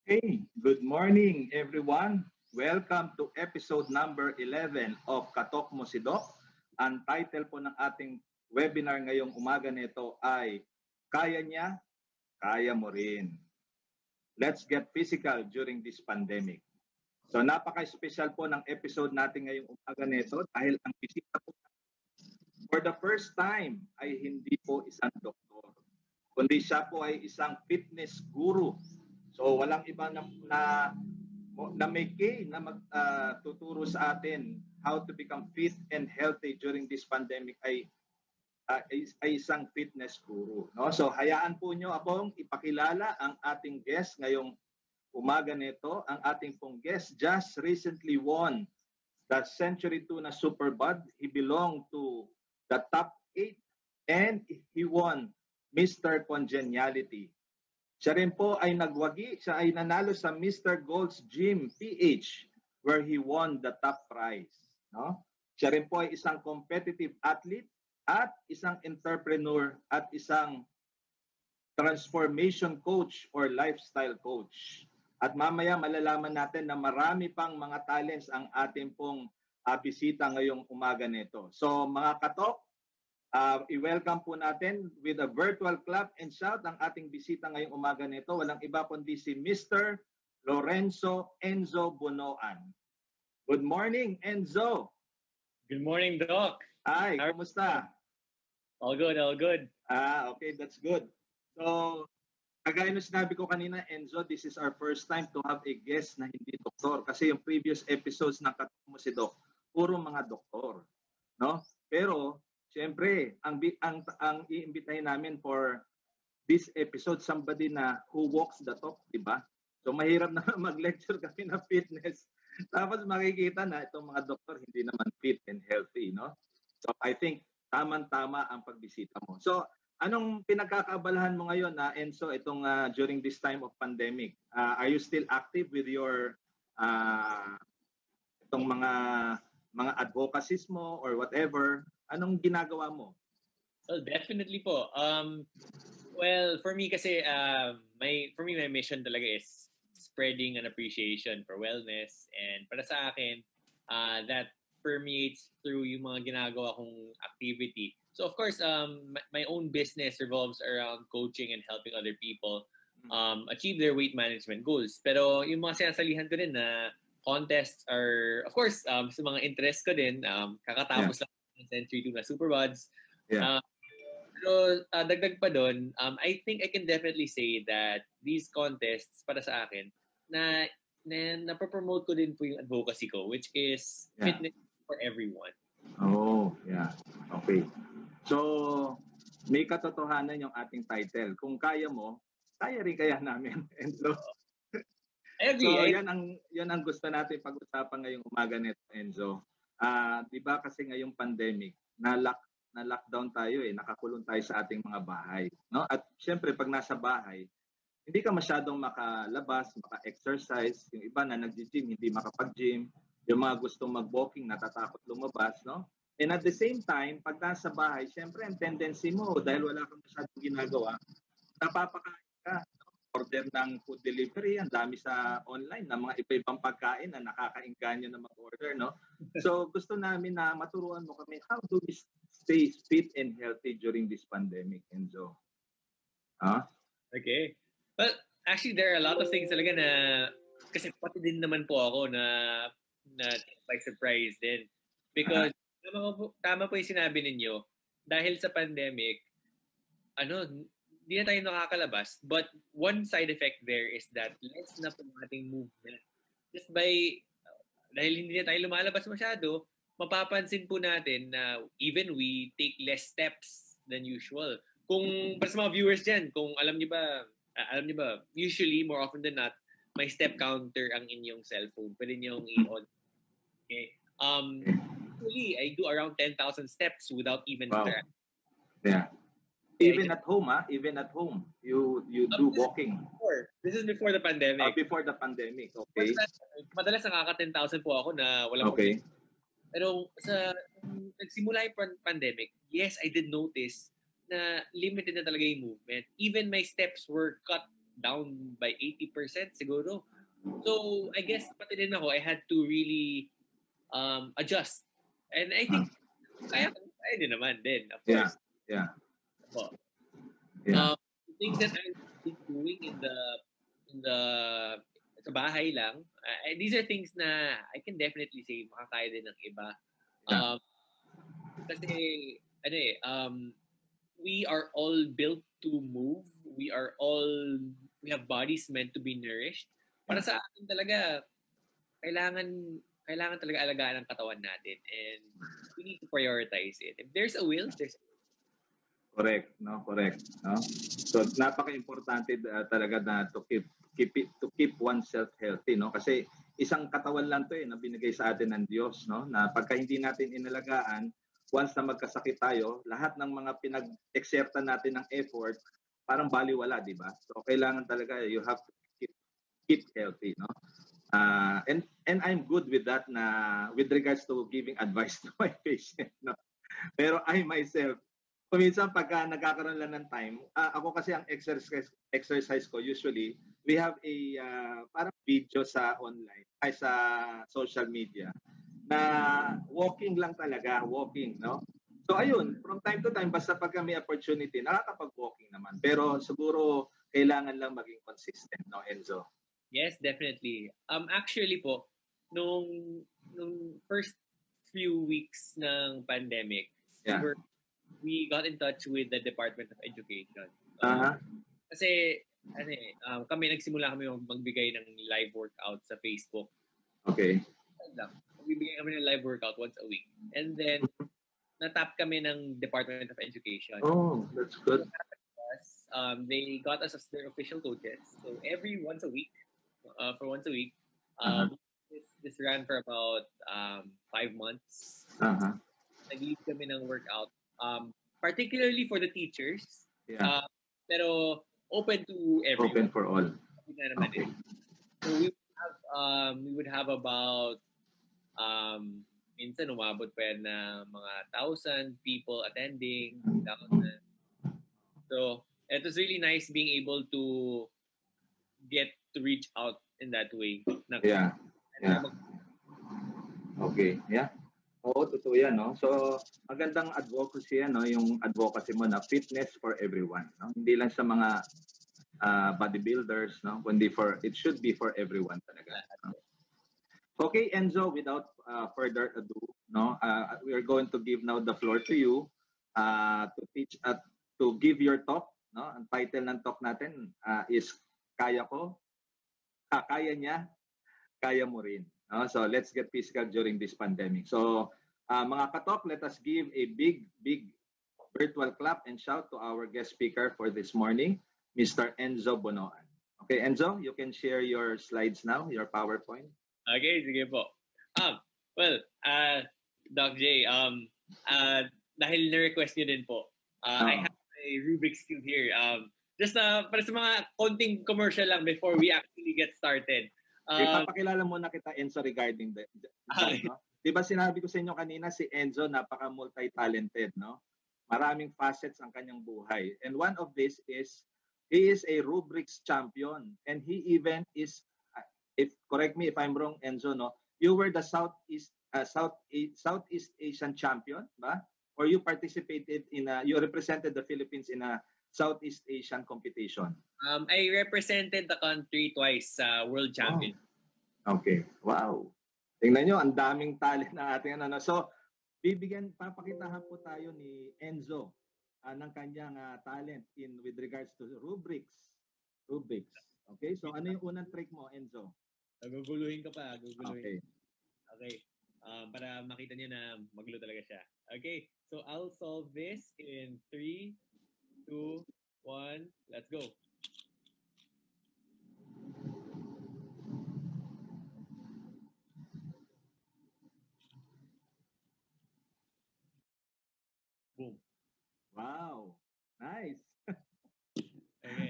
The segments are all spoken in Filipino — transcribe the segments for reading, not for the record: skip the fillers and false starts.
Hey, good morning everyone. Welcome to episode number 11 of KaTALK Mo si Doc. Ang title po ng ating webinar ngayong umaga nito ay Kaya Niya, Kaya Mo Rin. Let's get physical during this pandemic. So napaka-special po ng episode natin ngayong umaga nito dahil ang bisita po for the first time ay hindi po isang doktor, kundi siya po ay isang fitness guru. So walang iba na may K na magtuturo sa atin how to become fit and healthy during this pandemic ay isang fitness guru. No? So hayaan po nyo akong ipakilala ang ating guest ngayong umaga nito. Ang ating pong guest just recently won the Century Tuna SuperBod. He belonged to the top 8 and he won Mr. Congeniality. Siya rin po ay nagwagi, siya ay nanalo sa Mr. Gold's Gym PH where he won the top prize. No? Siya rin po ay isang competitive athlete at isang entrepreneur at isang transformation coach or lifestyle coach. At mamaya malalaman natin na marami pang mga talents ang ating pong bisita ngayong umaga nito. So mga katok, i-welcome po natin with a virtual clap and shout ang ating bisita ngayong umaga nito. Walang iba kundi si Mr. Lorenzo Enzo Bonoan. Good morning, Enzo. Good morning, Doc. Hi, kumusta? All good, all good. Okay, that's good. So, kagaya na sinabi ko kanina, Enzo, this is our first time to have a guest na hindi doktor. Kasi yung previous episodes ng KaTALK Mo si Doc, puro mga doktor. No? Pero, siyempre, ang i-imbitahin namin for this episode, somebody na who walks the talk, di ba? So, mahirap na mag-lecture kami na fitness. Tapos makikita na itong mga doktor hindi naman fit and healthy, no? So, I think tamang-tama ang pagbisita mo. So, anong pinagkakaabalahan mo ngayon na Enzo itong during this time of pandemic? Are you still active with your itong mga advocacies mo or whatever? Anong ginagawa mo? Well, definitely po. Well, for me kasi my mission talaga is spreading an appreciation for wellness, and para sa akin that permeates through yung mga ginagawa kong activity. So of course, my own business revolves around coaching and helping other people achieve their weight management goals. Pero yung mga sinasalihan ko din na contests are, of course, sa mga interest ko din, kakatapos lang ng Century Tuna SuperBods. Pero dagdag pa doon, I think I can definitely say that these contests para sa akin na napopromote ko din po yung advocacy ko, which is fitness for everyone. Oh, yeah. Okay. So, may katotohanan yung ating title. Kung kaya mo, kaya rin kaya namin. Enzo. I agree. So, yan ang gusto natin pag-usapan ngayong umaga nito, Enzo. Di ba kasi ngayong pandemic, na-lockdown tayo nakakulong tayo sa ating mga bahay, no? At syempre pag nasa bahay, hindi ka masyadong makalabas, maka-exercise. Yung iba na nag-gym, hindi makapag-gym. Yung mga gustong mag-walking, natatakot lumabas, no? And at the same time, pag nasa bahay, syempre ang tendency mo, dahil wala kang masyadong ginagawa, napapakain ka. No? Order ng food delivery, ang dami sa online na mga iba-ibang pagkain na nakakainganyo na mag-order, no? So gusto namin na maturuan mo kami, how do we stay fit and healthy during this pandemic, Enzo? Okay. Well, actually, there are a lot of things talaga na, kasi pati din naman po ako na by surprise din. Because, tama po yung sinabi ninyo, dahil sa pandemic, di na tayo nakakalabas. But one side effect there is that less na po ating movement. Just dahil hindi na tayo lumalabas masyado, mapapansin po natin na even we take less steps than usual. Kung, para sa mga viewers dyan, kung alam niyo ba, usually, more often than not, may step counter ang inyong cellphone. Pwede niyong i-on. Okay. Usually, I do around 10,000 steps without even trying. Yeah. Even at home, Even at home, you do walking. This is before the pandemic. Before the pandemic, okay. Madalas nakaka 10,000 po ako na walang okay. Pero nagsimula yung pandemic, yes, I did notice na limited na talaga yung movement. Even my steps were cut down by 80% siguro. So, I guess pati din ako, I had to really adjust. And I think kaya din naman din, of course. Yeah. So, Yeah. things that I've been doing in the sa bahay lang, these are things na I can definitely say makakaya din ng iba. Yeah. Kasi we are all built to move. We have bodies meant to be nourished. Para sa akin talaga, kailangan talaga alagaan ang katawan natin, and we need to prioritize it. If there's a will, there's a Correct, no? Correct, no? So napaka-importante talaga na to keep oneself healthy, no? Kasi isang katawan lang 'to na binigay sa atin ng Diyos, no? Na pagka hindi natin inalagaan, once na magkasakit tayo, lahat ng mga pinag-exertan natin ng effort, parang baliwala, di ba? So kailangan talaga you have to keep healthy, no? And I'm good with that na with regards to giving advice to my patient, no? Pero I myself, kuminsan pagka nagkakaroon lang ng time, ako kasi ang exercise ko usually, we have a parang video sa online, ay sa social media, na walking lang talaga, walking, no? So ayun, from time to time, basta pagka may opportunity, nakakapag-walking naman. Pero siguro, kailangan lang maging consistent, no, Enzo? Yes, definitely. Actually po, nung first few weeks ng pandemic, we got in touch with the Department of Education. Kasi kami nagsimula kami magbigay ng live workout sa Facebook. Okay. Magbibigay kami ng live workout once a week. And then natap kami ng Department of Education. Oh, that's good. They got us as their official coaches. So once a week, this ran for about 5 months. Nag-lead kami ng workout. Particularly for the teachers, pero open to everyone. Open for all. Okay. So we would have about minsan umabot pa yan na mga 1,000 people attending. So it was really nice being able to get to reach out in that way. Okay, yeah. Oo, totoo yan, no? So, magandang advocacy yan, no? Yung advocacy mo na fitness for everyone, no? Hindi lang sa mga bodybuilders, no? Kundi it should be for everyone talaga. No? Okay, Enzo, without further ado, no? We are going to give now the floor to you to give your talk, no? Ang title ng talk natin is Kaya Ko, Kaya Niya, Kaya Mo Rin. So let's get physical during this pandemic. So mga katok, let us give a big virtual clap and shout to our guest speaker for this morning, Mr. Enzo Bonoan. Okay, Enzo, you can share your slides now, your PowerPoint. Okay, sige po. Doc J, dahil na-request niyo din po, I have a Rubik's Cube here. Just para sa mga konting commercial lang before we actually get started. Ipapakilala muna kita, Enzo, regarding that, no? Diba sinabi ko sa inyo kanina, si Enzo napaka-multi-talented, no? Maraming facets ang kanyang buhay. And one of this is, he is a rubrics champion. And he even is, correct me if I'm wrong, Enzo, no? You were the Southeast Asian champion, ba? Or you participated you represented the Philippines in a Southeast Asian competition? I represented the country twice sa World Champion. Okay. Wow. Tingnan nyo, ang daming talent na ating So, papakitahan po tayo ni Enzo ng kanyang talent with regards to rubrics. Okay? So, ano yung unang trick mo, Enzo? Guguluhin ka pa. Okay. Para makita niyo na maglo talaga siya. Okay. So, I'll solve this in 3, 2, 1, let's go. Boom. Wow. Nice.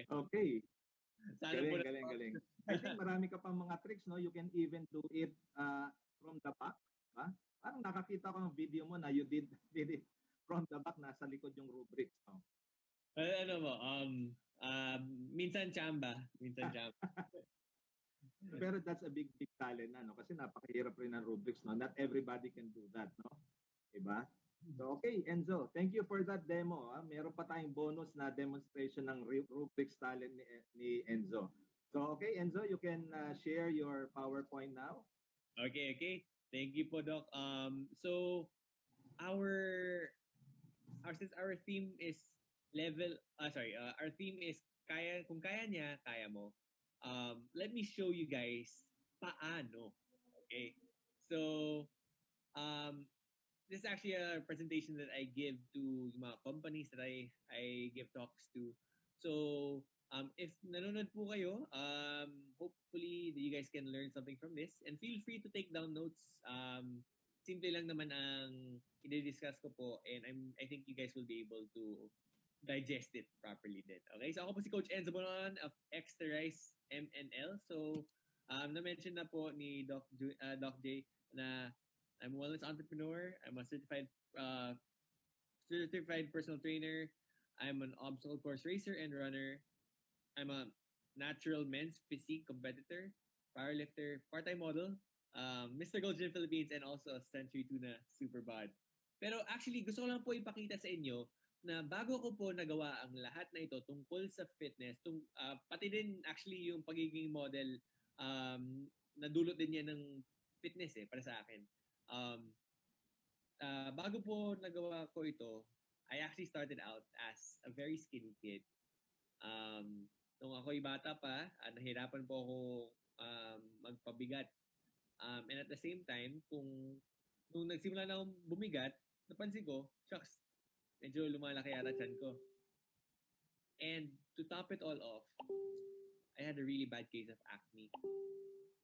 Okay. Galing. I think marami ka pang mga tricks, no? You can even do it from the back. Ha? Parang nakakita ko ng video mo na you did it from the back, nasa likod yung rubrics. No? Ano mo, minsan chamba. Pero that's a big talent na, no? Kasi napakahirap rin ng rubrics, no? Not everybody can do that, no? Diba? So, okay, Enzo, thank you for that demo. Meron pa tayong bonus na demonstration ng rubrics talent ni Enzo. So, okay, Enzo, you can share your PowerPoint now. Okay. Thank you po, Doc. So, since our theme is our theme is kung kaya niya, kaya mo. Let me show you guys paano. Okay? So, this is actually a presentation that I give to mga companies that I give talks to. So, if nanonood po kayo, hopefully you guys can learn something from this. And feel free to take down notes. Simple lang naman ang i-discuss ko po, and I think you guys will be able to digest it properly din. Okay, so ako po si Coach Enzo Bonoan of Extra Rice MNL. So, na-mention na po ni Doc J na I'm a wellness entrepreneur. I'm a certified personal trainer. I'm an obstacle course racer and runner. I'm a natural men's physique competitor, powerlifter, part-time model, Mr. Gold Gym Philippines, and also a Century Tuna SuperBod. Pero actually, gusto ko lang po ipakita sa inyo na bago ko po nagawa ang lahat na ito tungkol sa fitness, pati din actually yung pagiging model, nadulot din yan ng fitness para sa akin. Bago po nagawa ko ito, I actually started out as a very skinny kid. Nung ako'y bata pa, nahirapan po ako magpabigat. And at the same time, nung nagsimula na akong bumigat, napansin ko, shucks, medyo lumalaki yata tiyan ko. And to top it all off, I had a really bad case of acne.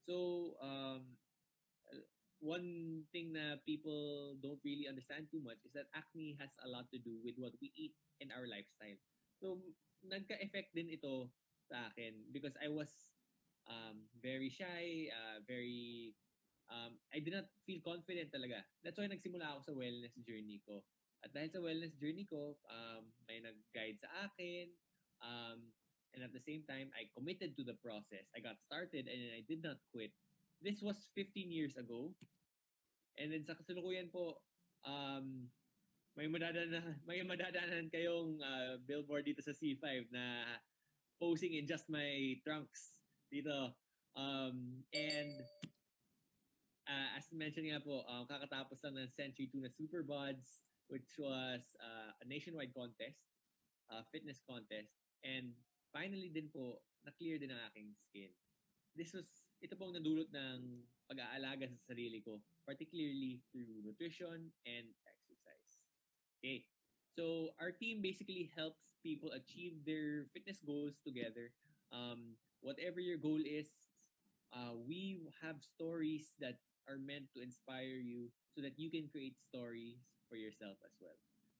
So, one thing na people don't really understand too much is that acne has a lot to do with what we eat and our lifestyle. So, nagka-effect din ito sa akin because I was very shy, I did not feel confident talaga. That's why nagsimula ako sa wellness journey ko. At dahil sa wellness journey ko, may nag-guide sa akin, and at the same time, I committed to the process. I got started and I did not quit. This was 15 years ago. And then sa kasalukuyan po, may madadaanan kayong billboard dito sa C5 na posing in just my trunks dito. And as mentioned nga po, kakatapos lang ng Century Tuna SuperBods, which was a nationwide contest, fitness contest. And finally din po, na-clear din ang aking skin. Ito pong nadulot ng pag-aalaga sa sarili ko, particularly through nutrition and exercise. Okay. So our team basically helps people achieve their fitness goals together. Whatever your goal is, we have stories that are meant to inspire you so that you can create stories for yourself as well.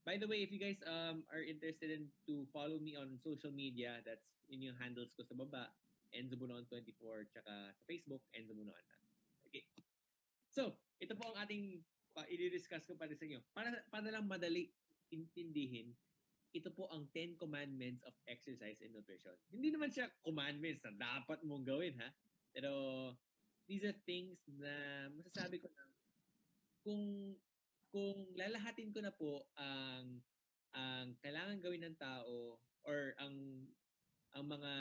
By the way, if you guys are interested in to follow me on social media, that's in yung handles ko sa baba, Enzo Bonoan 24, tsaka sa Facebook, Enzo Bonoan. Okay. So, ito po ang ating i-discuss ko para sa inyo. Para lang madali intindihin, ito po ang 10 commandments of exercise and nutrition. Hindi naman siya commandments na dapat mong gawin, ha? Pero, these are things na masasabi ko na kung lalahatin ko na po ang kailangan gawin ng tao or ang mga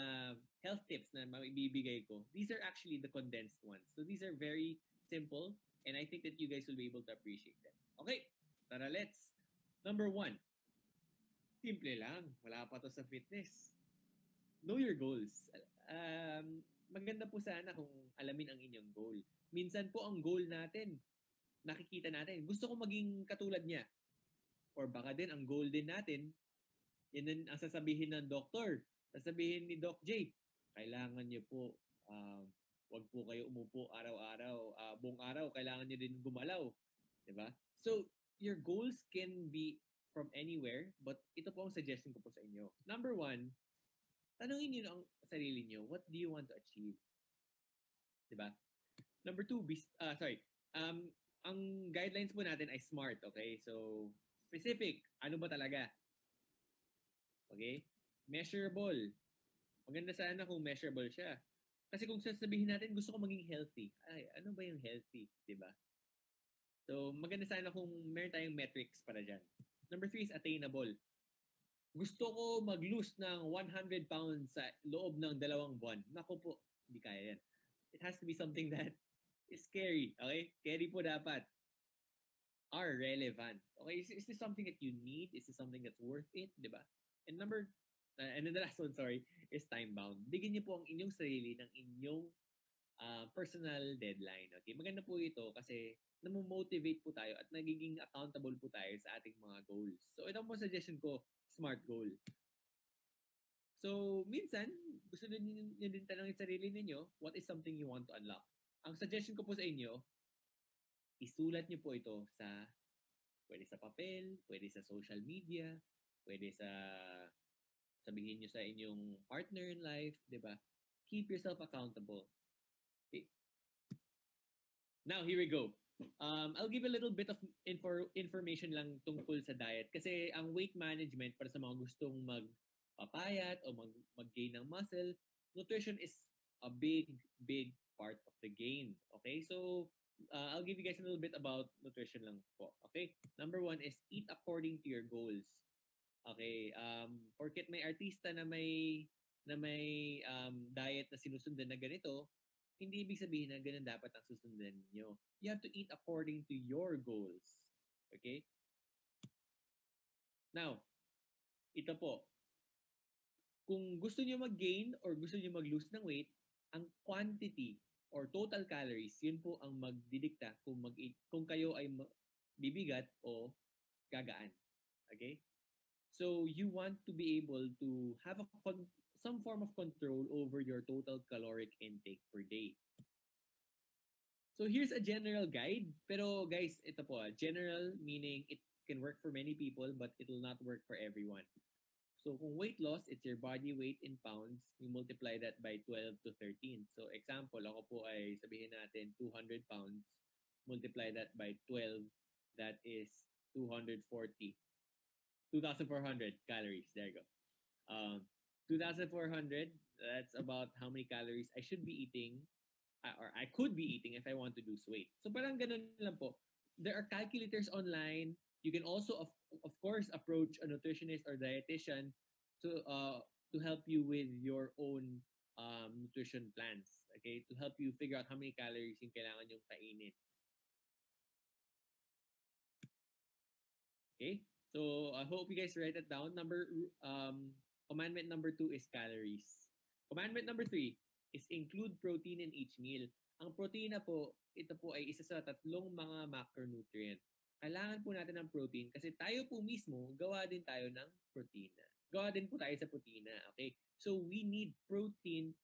health tips na maibibigay ko, these are actually the condensed ones. So these are very simple and I think that you guys will be able to appreciate them. Okay, tara let's. Number 1. Simple lang. Wala pa to sa fitness. Know your goals. Maganda po sana kung alamin ang inyong goal. Minsan po ang goal natin, nakikita natin, gusto ko maging katulad niya. Or baka din ang goal din natin, yan ang sasabihin ng doktor. Sasabihin ni Doc J, kailangan niyo po, wag po kayo umupo araw-araw. Buong araw, kailangan niyo din gumalaw. Diba? So, your goals can be from anywhere, but ito po ang suggestion ko po sa inyo. Number 1, tanungin niyo ang sarili niyo, what do you want to achieve? Diba? Number 2, ang guidelines po natin ay SMART, okay? So, specific, ano ba talaga? Okay? Measurable. Maganda sana kung measurable siya. Kasi kung sasabihin natin, gusto ko maging healthy. Ay, ano ba yung healthy? Diba? So, maganda sana kung meron tayong metrics para dyan. Number 3 is attainable. Gusto ko mag-lose ng 100 pounds sa loob ng 2 buwan. Naku po, hindi kaya yan. It has to be something that is scary. Okay? Scary po dapat. Are relevant. Okay? Is this something that you need? Is this something that's worth it? Diba? And then the last one, sorry, is time-bound. Bigyan niyo po ang inyong sarili ng inyong personal deadline. Okay? Maganda po ito kasi namomotivate po tayo at nagiging accountable po tayo sa ating mga goals. So, ito po suggestion ko, SMART goal. So, minsan, gusto niyo din tanongin sarili ninyo, what is something you want to unlock? Ang suggestion ko po sa inyo, isulat niyo po ito pwede sa papel, pwede sa social media, pwede sabihin niyo sa inyong partner in life, di ba? Keep yourself accountable. Okay. Now, here we go. I'll give a little bit of information lang tungkol sa diet kasi ang weight management para sa mga gustong magpapayat o mag-gain ng muscle, nutrition is a big part of the game. Okay? So, I'll give you guys a little bit about nutrition lang po. Okay? Number 1 is eat according to your goals. Okay? Porket may artista na may diet na sinusundan na ganito, hindi ibig sabihin na ganun dapat ang susundan niyo. You have to eat according to your goals. Okay? Now, ito po. Kung gusto niyo mag-gain or gusto niyo mag-lose ng weight, ang quantity or total calories, yun po ang magdidikta kung kayo ay bibigat o gagaan. Okay? So, you want to be able to have some form of control over your total caloric intake per day. So here's a general guide. Pero guys, ito po, general meaning it can work for many people but it will not work for everyone. So kung weight loss, it's your body weight in pounds. You multiply that by 12 to 13. So example, ako po ay sabihin natin 200 pounds. Multiply that by 12. That is 240. 2,400 calories. There you go. 2,400, that's about how many calories I should be eating or I could be eating if I want to lose weight. So parang ganun lang po. There are calculators online. You can also, of course, approach a nutritionist or dietitian to help you with your own nutrition plans. Okay? To help you figure out how many calories yung kailangan yung kainin. Okay? So I hope you guys write it down. Commandment number 2 is calories. Commandment number 3 is include protein in each meal. Ang protein po, ito po ay isa sa 3 mga macronutrient. Kailangan po natin ng protein kasi tayo po mismo, gawa din tayo ng protina. Gawa din po tayo sa protina. Okay? So we need protein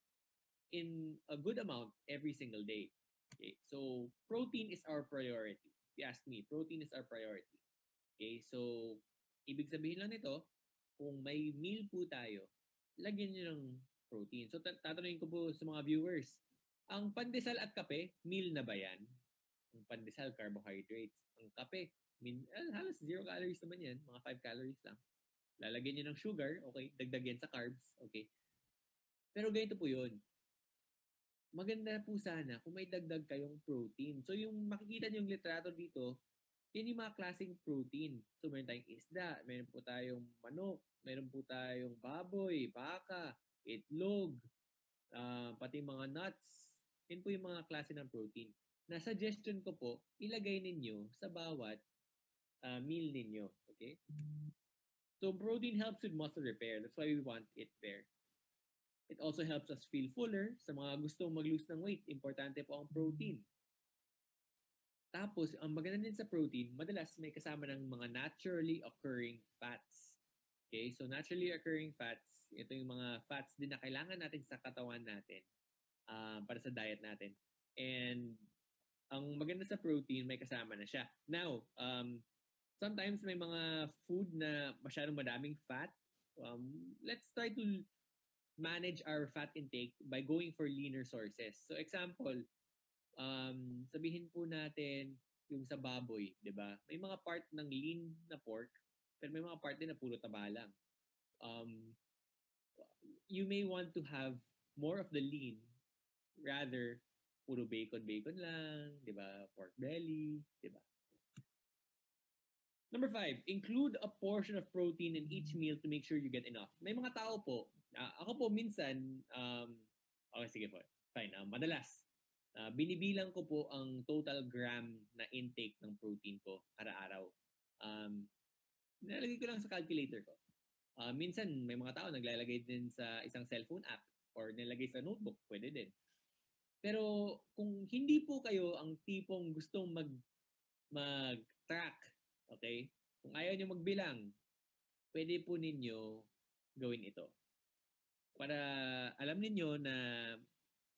in a good amount every single day. Okay? So protein is our priority. If you ask me, protein is our priority. Okay? So ibig sabihin lang nito, kung may meal po tayo, lagyan nyo ng protein. So, tatanungin ko po sa mga viewers, ang pandesal at kape, meal na ba yan? Ang pandesal, carbohydrates. Ang kape, halos 0 calories naman yan. Mga 5 calories lang. Lalagyan nyo ng sugar, okay? Dagdagan sa carbs, okay? Pero ganito po yun. Maganda po sana kung may dagdag kayong protein. So, yung makikita nyo yung litrato dito, yan yung mga klaseng protein. So, meron tayong isda, meron po tayong manok, meron po tayong baboy, baka, itlog, pati mga nuts. Yan po yung mga klase ng protein. Na suggestion ko po, ilagay ninyo sa bawat meal ninyo. Okay? So, protein helps with muscle repair. That's why we want it there. It also helps us feel fuller. Sa mga gustong mag-lose ng weight, importante po ang protein. Tapos, ang maganda din sa protein, madalas may kasama ng mga naturally occurring fats. Okay? So, naturally occurring fats, ito yung mga fats din na kailangan natin sa katawan natin para sa diet natin. And, ang maganda sa protein, may kasama na siya. Now, sometimes may mga food na masyadong madaming fat. Let's try to manage our fat intake by going for leaner sources. So, example, sabihin po natin yung sa baboy, 'di ba? May mga part ng lean na pork, pero may mga part din na puro taba lang. um, you may want to have more of the lean rather puro bacon lang, 'di ba? Pork belly, 'di ba? Number 5, include a portion of protein in each meal to make sure you get enough. May mga tao po, ako po minsan, okay, sige po, fine, madalas, binibilang ko po ang total gram na intake ng protein ko araw-araw. Nilalagay ko lang sa calculator ko. Minsan, may mga tao naglalagay din sa isang cellphone app or nilagay sa notebook, pwede din. Pero kung hindi po kayo ang tipong gustong mag-track, okay? Kung ayaw nyo magbilang, pwede po ninyo gawin ito. Para alam ninyo na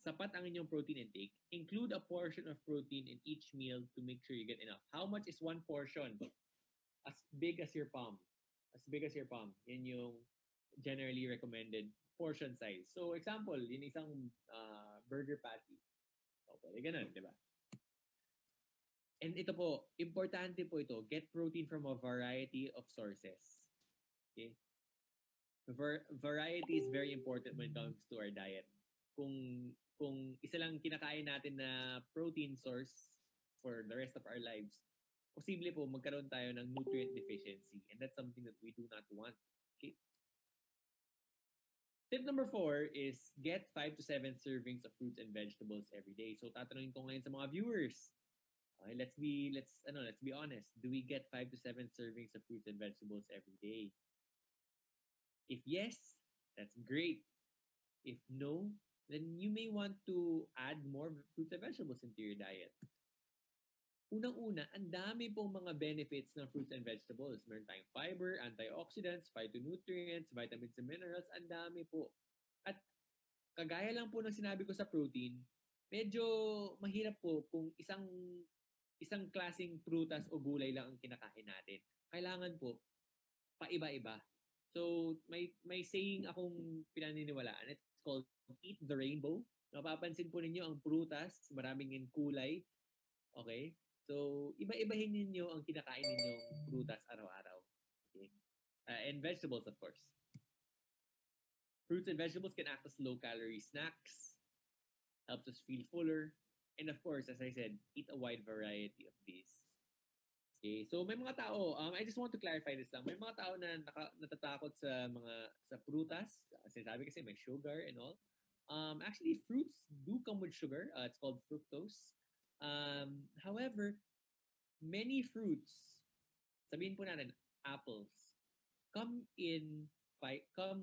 sapat ang inyong protein intake, include a portion of protein in each meal to make sure you get enough. How much is one portion? As big as your palm. As big as your palm. Yan yung generally recommended portion size. So example, yun isang burger patty. Okay, ganun, di ba? And ito po, importante po ito, get protein from a variety of sources. Okay? Variety is very important when it comes to our diet. Kung isa lang kinakain natin na protein source for the rest of our lives, posible po magkaroon tayo ng nutrient deficiency, and that's something that we do not want. Okay? Tip number 4 is get 5 to 7 servings of fruits and vegetables every day. So tatanungin ko ngayon sa mga viewers, okay, let's be honest. Do we get 5 to 7 servings of fruits and vegetables every day? If yes, that's great. If no, then you may want to add more fruits and vegetables into your diet. Unang-una, ang dami pong mga benefits ng fruits and vegetables. Meron tayong fiber, antioxidants, phytonutrients, vitamins and minerals. Ang dami po. At kagaya lang po ng sinabi ko sa protein, medyo mahirap po kung isang klaseng prutas o gulay lang ang kinakain natin. Kailangan po paiba-iba. So may saying akong pinaniniwalaan. It's called eat the rainbow. Napapansin po ninyo ang prutas, maraming kulay. Okay? So iba-ibahin ninyo ang kinakain ninyong prutas araw-araw. Okay? And vegetables, of course. Fruits and vegetables can act as low-calorie snacks, helps us feel fuller, and of course, as I said, eat a wide variety of these. Okay, so may mga tao, I just want to clarify this lang. May mga tao na natatakot sa prutas. Sinasabi kasi may sugar and all. Actually, fruits do come with sugar. It's called fructose. However, many fruits, sabihin po natin, apples, come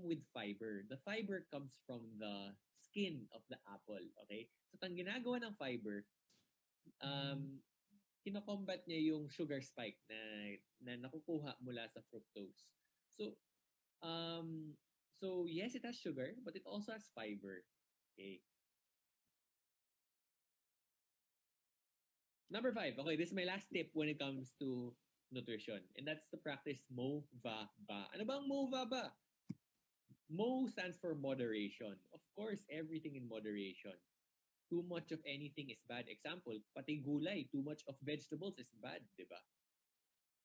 with fiber. The fiber comes from the skin of the apple, okay? So, ang ginagawa ng fiber, kino-combat niya yung sugar spike na nakukuha mula sa fructose. So, yes, it has sugar, but it also has fiber. Okay. Number 5. Okay, this is my last tip when it comes to nutrition. And that's to practice Mo-Va-Ba. Ano bang Mo-Va-Ba? Mo stands for moderation. Of course, everything in moderation. Too much of anything is bad. Example, pati gulay, too much of vegetables is bad, di ba?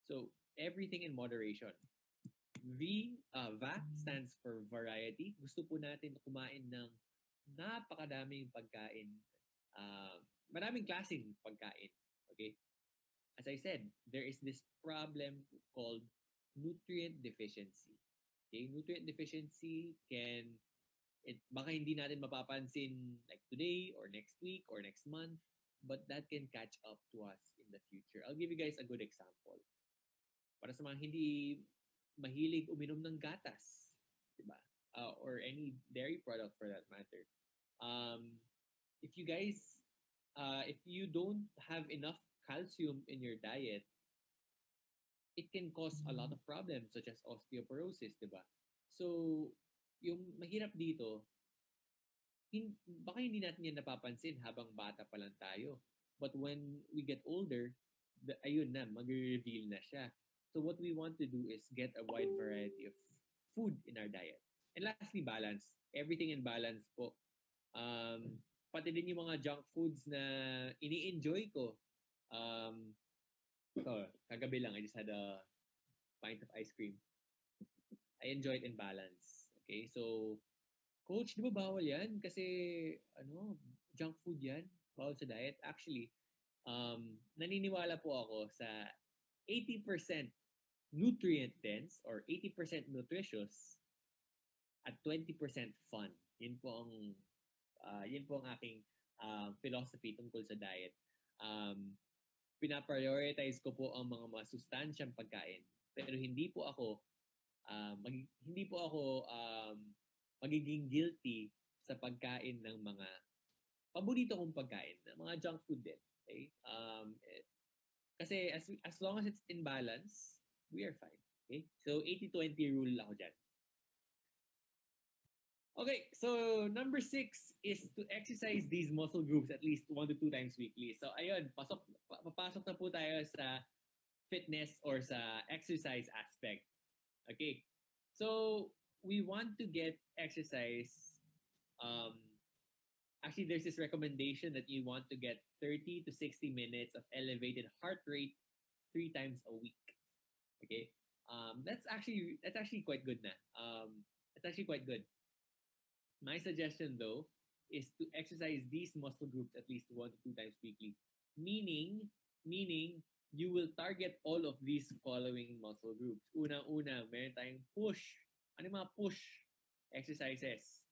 So, everything in moderation. Va stands for variety. Gusto po natin kumain ng napakadaming pagkain. Maraming klaseng pagkain. Okay? As I said, there is this problem called nutrient deficiency. Okay? Nutrient deficiency baka hindi natin mapapansin like today or next week or next month, but that can catch up to us in the future. I'll give you guys a good example. Para sa mga hindi mahilig uminom ng gatas, diba? Or any dairy product for that matter. If you don't have enough calcium in your diet, it can cause a lot of problems such as osteoporosis, diba? So, yung mahirap dito, baka hindi natin yan napapansin habang bata pa lang tayo. But when we get older, ayun na, mag-reveal na siya. So what we want to do is get a wide variety of food in our diet. And lastly, balance. Everything in balance po. Pati din yung mga junk foods na ini-enjoy ko. Kagabi lang, I just had a pint of ice cream. I enjoy it in balance. Okay? So, coach, di ba bawal yan? Kasi, junk food yan. Bawal sa diet. Actually, naniniwala po ako sa 80% nutrient dense or 80% nutritious at 20% fun. Yun po ang aking philosophy tungkol sa diet. Pinaprioritize ko po ang mga masustansyang pagkain. Pero hindi po ako magiging guilty sa pagkain ng mga paborito kong pagkain, ng mga junk food din. Okay? Kasi as long as it's in balance, we are fine. Okay? So 80-20 rule ako dyan. Okay, so number 6 is to exercise these muscle groups at least 1 to 2 times weekly. So ayun, papasok na po tayo sa fitness or sa exercise aspect. Okay, so we want to get exercise. Actually, there's this recommendation that you want to get 30 to 60 minutes of elevated heart rate 3 times a week. Okay, that's actually quite good na. That's actually quite good. My suggestion though is to exercise these muscle groups at least 1 to 2 times weekly. Meaning you will target all of these following muscle groups. Una, meron tayong push. Ano yung mga push exercises?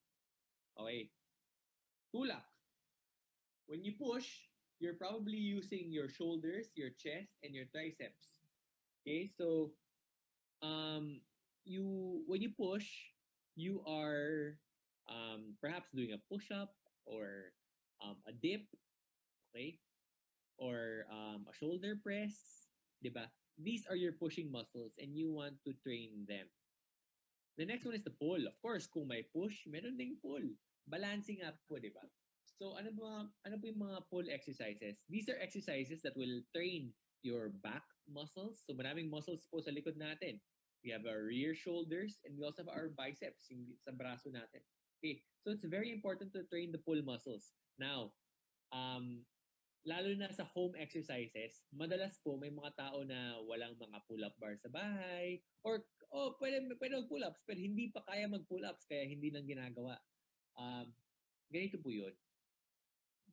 Okay. Tulak. When you push, you're probably using your shoulders, your chest, and your triceps. Okay, so when you push, you are perhaps doing a push-up or a dip, okay? Or a shoulder press, diba? These are your pushing muscles and you want to train them. The next one is the pull. Of course, kung may push, meron ding pull. Balancing up po, diba? So ano po yung mga pull exercises? These are exercises that will train your back muscles. So maraming muscles po sa likod natin. We have our rear shoulders and we also have our biceps sa braso natin. Okay, so it's very important to train the pull muscles. Now, lalo na sa home exercises, madalas po may mga tao na walang mga pull-up bar sa bahay or pwede mag-pull-ups pero hindi pa kaya mag-pull-ups kaya hindi lang ginagawa. Ganito po yun.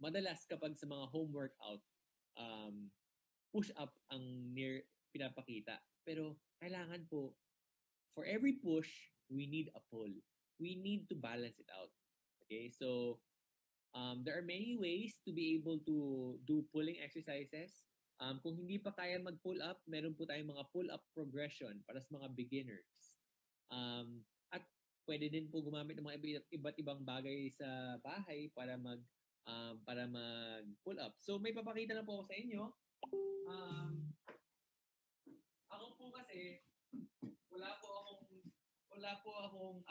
Madalas kapag sa mga home workout, push-up ang pinapakita. Pero kailangan po, for every push, we need a pull. We need to balance it out. Okay, so there are many ways to be able to do pulling exercises. Kung hindi pa kaya mag-pull up, meron po tayong mga pull-up progression para sa mga beginners. At pwede din po gumamit ng mga iba't ibang bagay sa bahay para mag-pull up. So may papakita na po ako sa inyo. Ako po kasi wala po akong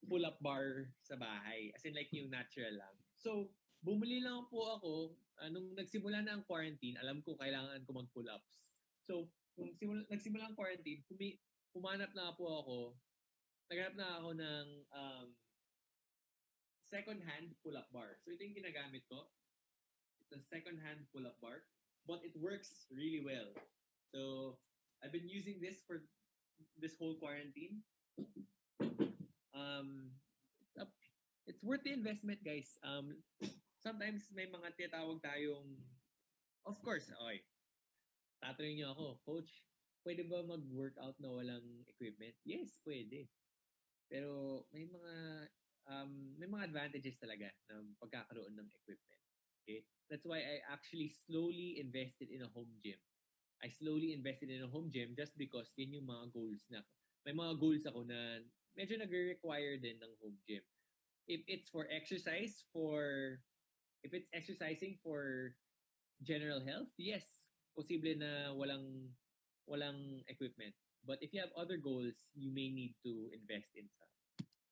pull-up bar sa bahay. As in like yung natural lang. So, bumili lang po ako. Nung nagsimula na ang quarantine, alam ko kailangan ko mag-pull-ups. So, nung nagsimula ang quarantine, naghanap na ako ng second-hand pull-up bar. So, ito yung ginagamit ko. It's a second-hand pull-up bar. But it works really well. So, I've been using this for this whole quarantine. It's worth the investment, guys. Sometimes may mga tinatawag tayong, of course, okay. Tatanungin niyo ako, Coach, pwede ba mag-workout na walang equipment? Yes, pwede. Pero may mga advantages talaga ng pagkakaroon ng equipment. Okay? That's why I actually slowly invested in a home gym. I slowly invested in a home gym just because yun yung mga goals na. May mga goals ako na medyo nagre-require din ng home gym. If it's exercising for general health, yes, posible na walang equipment. But if you have other goals, you may need to invest in some.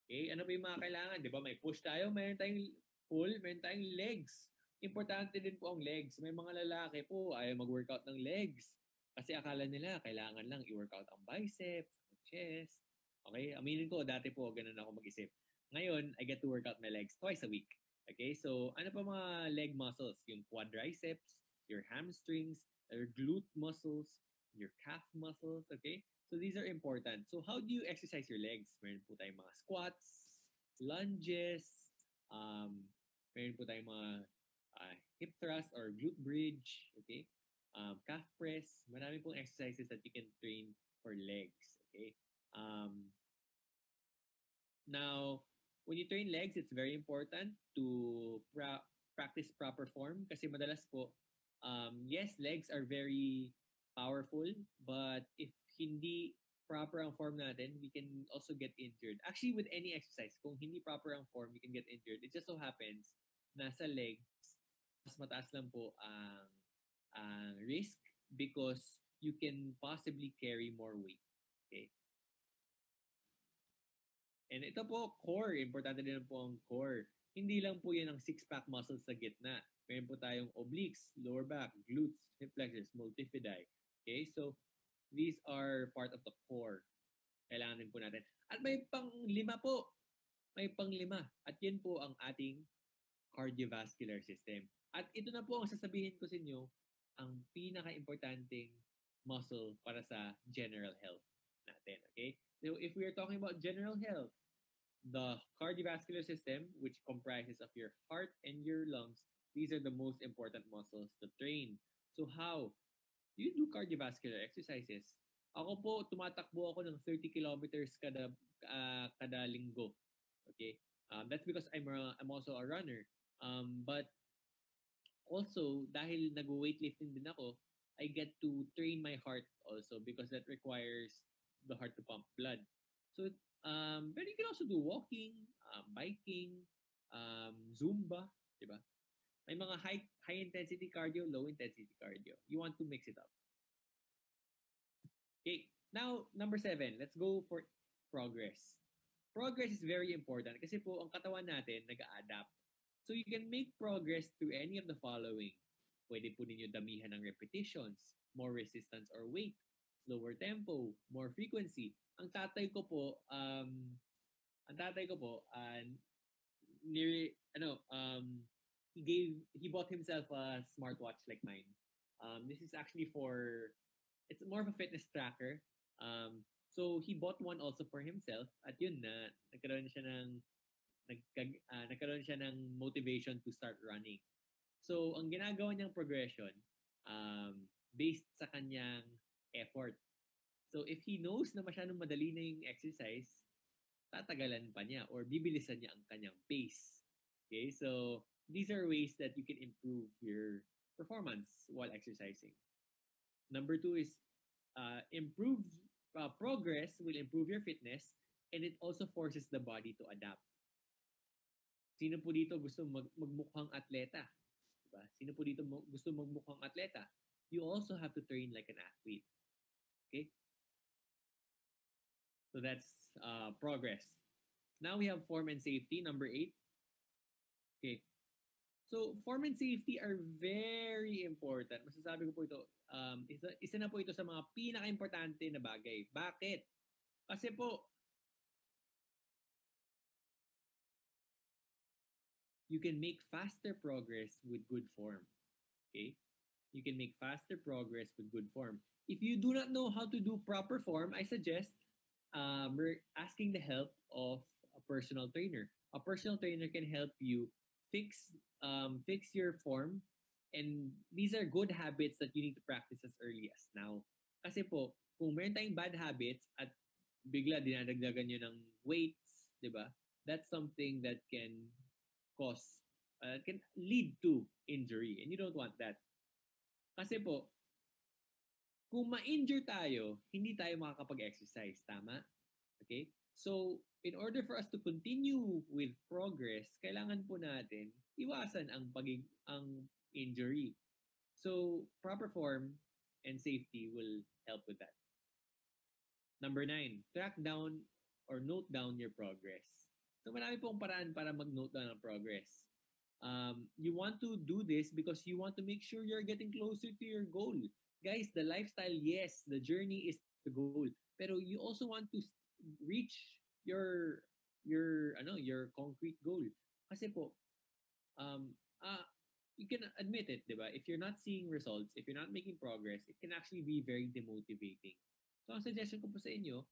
Okay, ano ba yung mga kailangan? Di ba may push tayo, mayroon tayong pull, mayroon tayong legs. Importante din po ang legs. May mga lalaki po ayaw mag-workout ng legs. Kasi akala nila kailangan lang i-workout ang biceps, ang chest. Okay, aminin ko, dati po ganun ako mag-isip. Ngayon, I get to work out my legs twice a week. Okay, so ano pa mga leg muscles? Yung quadriceps, your hamstrings, your glute muscles, your calf muscles, okay? So these are important. So how do you exercise your legs? Meron po tayong mga squats, lunges, um, meron po tayong mga hip thrust or glute bridge, okay? Calf press. Marami pong exercises that you can train for legs, okay? Now, when you train legs, it's very important to practice proper form kasi madalas po, yes, legs are very powerful, but if hindi proper ang form natin, we can also get injured. Actually, with any exercise, kung hindi proper ang form, you can get injured. It just so happens na sa legs, mas mataas lang po ang risk because you can possibly carry more weight. Okay? And ito po, core. Importante din po ang core. Hindi lang po yan ang six-pack muscles sa gitna. Meron po tayong obliques, lower back, glutes, hip flexors, multifidi. Okay? So, these are part of the core. Kailangan din po natin. At may pang-lima po. May pang-lima. At yun po ang ating cardiovascular system. At ito na po ang sasabihin ko sa inyo, ang pinaka-importanting muscle para sa general health natin. Okay? So, if we are talking about general health, the cardiovascular system, which comprises of your heart and your lungs, these are the most important muscles to train. So how? You do cardiovascular exercises. Ako po, tumatakbo ako ng 30 kilometers kada linggo. Okay? That's because I'm also a runner. But also, dahil nag-weightlifting din ako, I get to train my heart also because that requires the heart to pump blood. So, but you can also do walking, biking, Zumba, di ba? May mga high intensity cardio, low intensity cardio. You want to mix it up. Okay, now number 7, let's go for progress. Progress is very important kasi po ang katawan natin nag-a-adapt. So you can make progress through any of the following. Pwede po ninyo damihan ng repetitions, more resistance or weight, slower tempo, more frequency. Ang tatay ko po, he bought himself a smartwatch like mine. This is actually it's more of a fitness tracker. So he bought one also for himself at yun na nagkaroon siya ng motivation to start running. So ang ginagawa niyang progression based sa kanyang effort. So if he knows na masyadong madali na yung exercise, tatagalan pa niya or bibilisan niya ang kanyang pace. Okay, so these are ways that you can improve your performance while exercising. Number 2 is progress will improve your fitness and it also forces the body to adapt. Sino po dito gusto magmukhang atleta? Diba? Sino po dito gusto magmukhang atleta? You also have to train like an athlete. Okay? So that's progress. Now we have form and safety, number 8. Okay. So form and safety are very important. Masasabi ko po ito, isa na po ito sa mga pinaka-importante na bagay. Bakit? Kasi po, you can make faster progress with good form. Okay? You can make faster progress with good form. If you do not know how to do proper form, I suggest we're asking the help of a personal trainer. A personal trainer can help you fix your form, and these are good habits that you need to practice as early as now. Kasi po, kung meron tayong bad habits at bigla dinadagdagan nyo ng weights, di ba? That's something that can lead to injury, and you don't want that. Kasi po, kung ma-injure tayo, hindi tayo makakapag-exercise. Tama? Okay? So, in order for us to continue with progress, kailangan po natin iwasan ang injury. So, proper form and safety will help with that. Number 9, track down or note down your progress. So, marami pong paraan para mag-note down ang progress. You want to do this because you want to make sure you're getting closer to your goal. Guys, the lifestyle, yes, the journey is the goal. Pero you also want to reach your concrete goal. Kasi po, you can admit it, di ba? If you're not seeing results, if you're not making progress, it can actually be very demotivating. So, ang suggestion ko po sa inyo,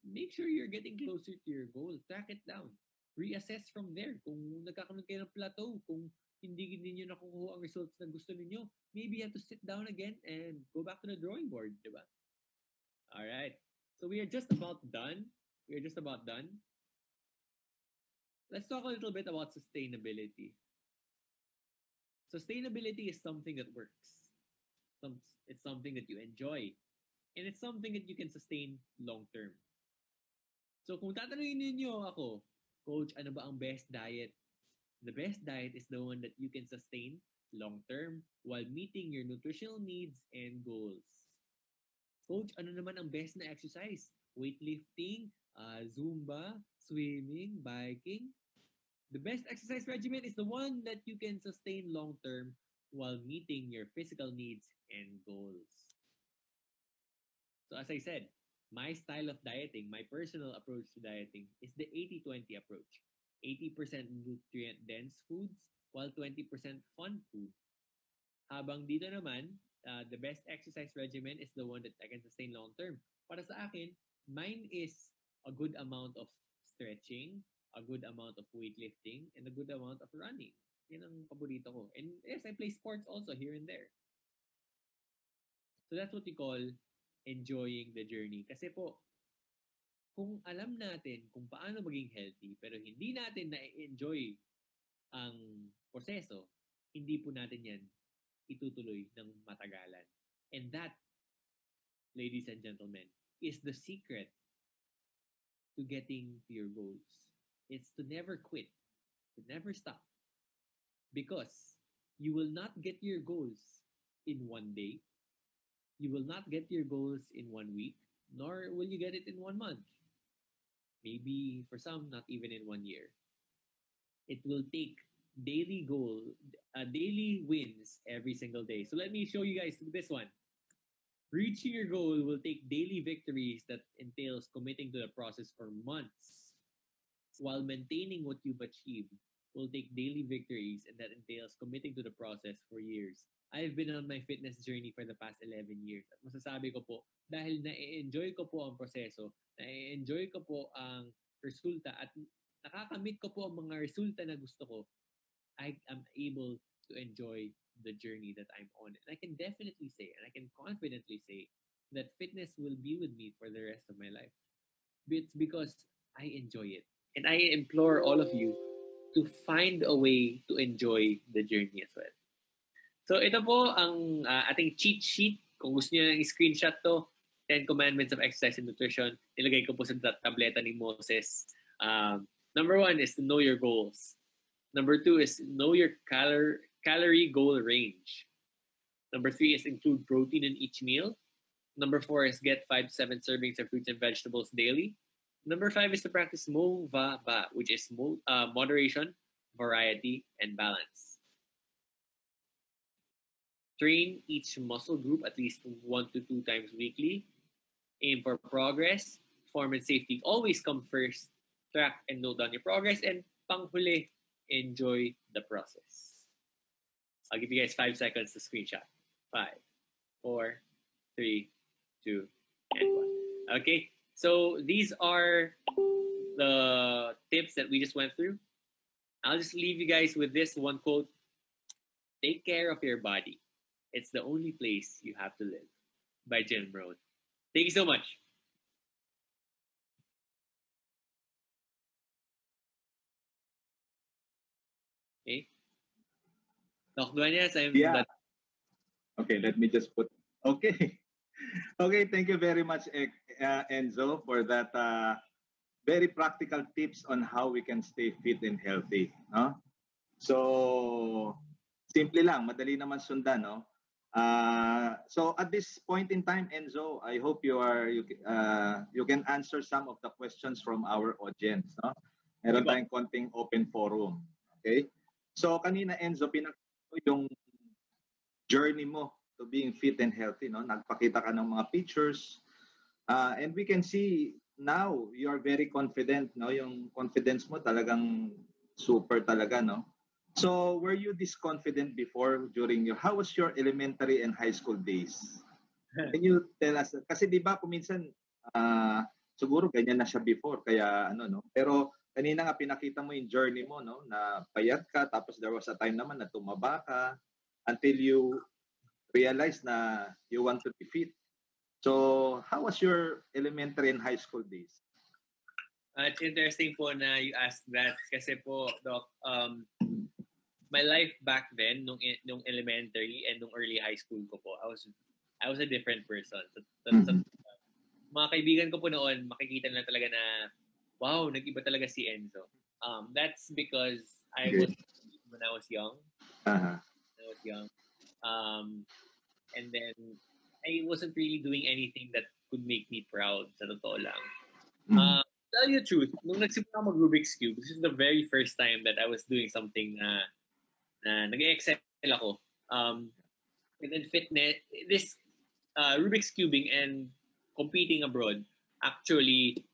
make sure you're getting closer to your goal. Track it down. Reassess from there. Kung nagkakaroon kayo ng plateau, kung hindi ninyo nakukuha ang results na gusto ninyo, maybe you have to sit down again and go back to the drawing board, di ba? All right. So we are just about done. Let's talk a little bit about sustainability. Sustainability is something that works. It's something that you enjoy. And it's something that you can sustain long term. So kung tatanungin ninyo ako, Coach, ano ba ang best diet? The best diet is the one that you can sustain long term while meeting your nutritional needs and goals. Coach, ano naman ang best na exercise? Weightlifting, Zumba, swimming, biking? The best exercise regimen is the one that you can sustain long term while meeting your physical needs and goals. So as I said, my style of dieting, my personal approach to dieting is the 80-20 approach. 80% nutrient-dense foods while 20% fun food. Habang dito naman, the best exercise regimen is the one that I can sustain long term. Para sa akin, mine is a good amount of stretching, a good amount of weightlifting, and a good amount of running. Yan ang paborito ko. And yes, I play sports also here and there. So that's what we call enjoying the journey. Kasi po, kung alam natin kung paano maging healthy, pero hindi natin na-enjoy ang proseso, hindi po natin yan itutuloy ng matagalan. And that, ladies and gentlemen, is the secret to getting to your goals. It's to never quit, to never stop. Because you will not get your goals in one day. You will not get your goals in 1 week, nor will you get it in 1 month. Maybe for some, not even in 1 year. It will take daily wins every single day. So let me show you guys this one. Reaching your goal will take daily victories that entails committing to the process for months, while maintaining what you've achieved will take daily victories, and that entails committing to the process for years. I've been on my fitness journey for the past 11 years. At masasabi ko po, dahil na-enjoy ko po ang proseso, na-enjoy ko po ang resulta, at nakakamit ko po ang mga resulta na gusto ko, I am able to enjoy the journey that I'm on. And I can definitely say, and I can confidently say, that fitness will be with me for the rest of my life. It's because I enjoy it. And I implore all of you to find a way to enjoy the journey as well. So ito po ang ating cheat sheet. Kung gusto niyo ng screenshot to, 10 Commandments of Exercise and Nutrition. Nilagay ko po sa tableta ni Moses. Number 1 is to know your goals. Number 2 is know your calorie goal range. Number 3 is include protein in each meal. Number 4 is get 5 to 7 servings of fruits and vegetables daily. Number 5 is to practice Mo-Va-Ba, which is moderation, variety, and balance. Train each muscle group at least 1 to 2 times weekly. Aim for progress. Form and safety always come first. Track and note down your progress. And panghuli, enjoy the process. I'll give you guys 5 seconds to screenshot. 5, 4, 3, 2, and 1. Okay, so these are the tips that we just went through. I'll just leave you guys with this one quote. Take care of your body. It's the only place you have to live. By Jim Rohn. Thank you so much. Okay. Doc Dueñas, I'm done. Okay, let me just put... Okay. Okay, thank you very much, Enzo, for that very practical tips on how we can stay fit and healthy. No? So, simple lang, madali naman sundan, no? So at this point in time, Enzo, I hope you can answer some of the questions from our audience. No? Meron tayong konting open forum. Okay? So kanina, Enzo, pinakita yung journey mo to being fit and healthy. No? Nagpakita ka ng mga pictures. And we can see now you are very confident. No? Yung confidence mo talagang super talaga. No? So, were you this confident before how was your elementary and high school days? Can you tell us, kasi di ba kuminsan, siguro ganyan na siya before, kaya ano, no? Pero kanina nga pinakita mo yung journey mo, no? Na payat ka, tapos there was a time naman na tumaba ka until you realize na you want to be fit. So, how was your elementary and high school days? It's interesting po na you asked that kasi po, Doc, my life back then, nung elementary and nung early high school ko po, I was a different person. So, mga kaibigan ko po noon, makikita na talaga na, wow, nag-iba talaga si Enzo. That's because when I was young. Uh-huh. When I was young. And then, I wasn't really doing anything that could make me proud, sa totoo lang. Tell you the truth, nung nagsimula ako mag-Rubik's Cube, this is the very first time that I was doing something na nag-excel ako. And then fitness, this Rubik's Cubing and competing abroad actually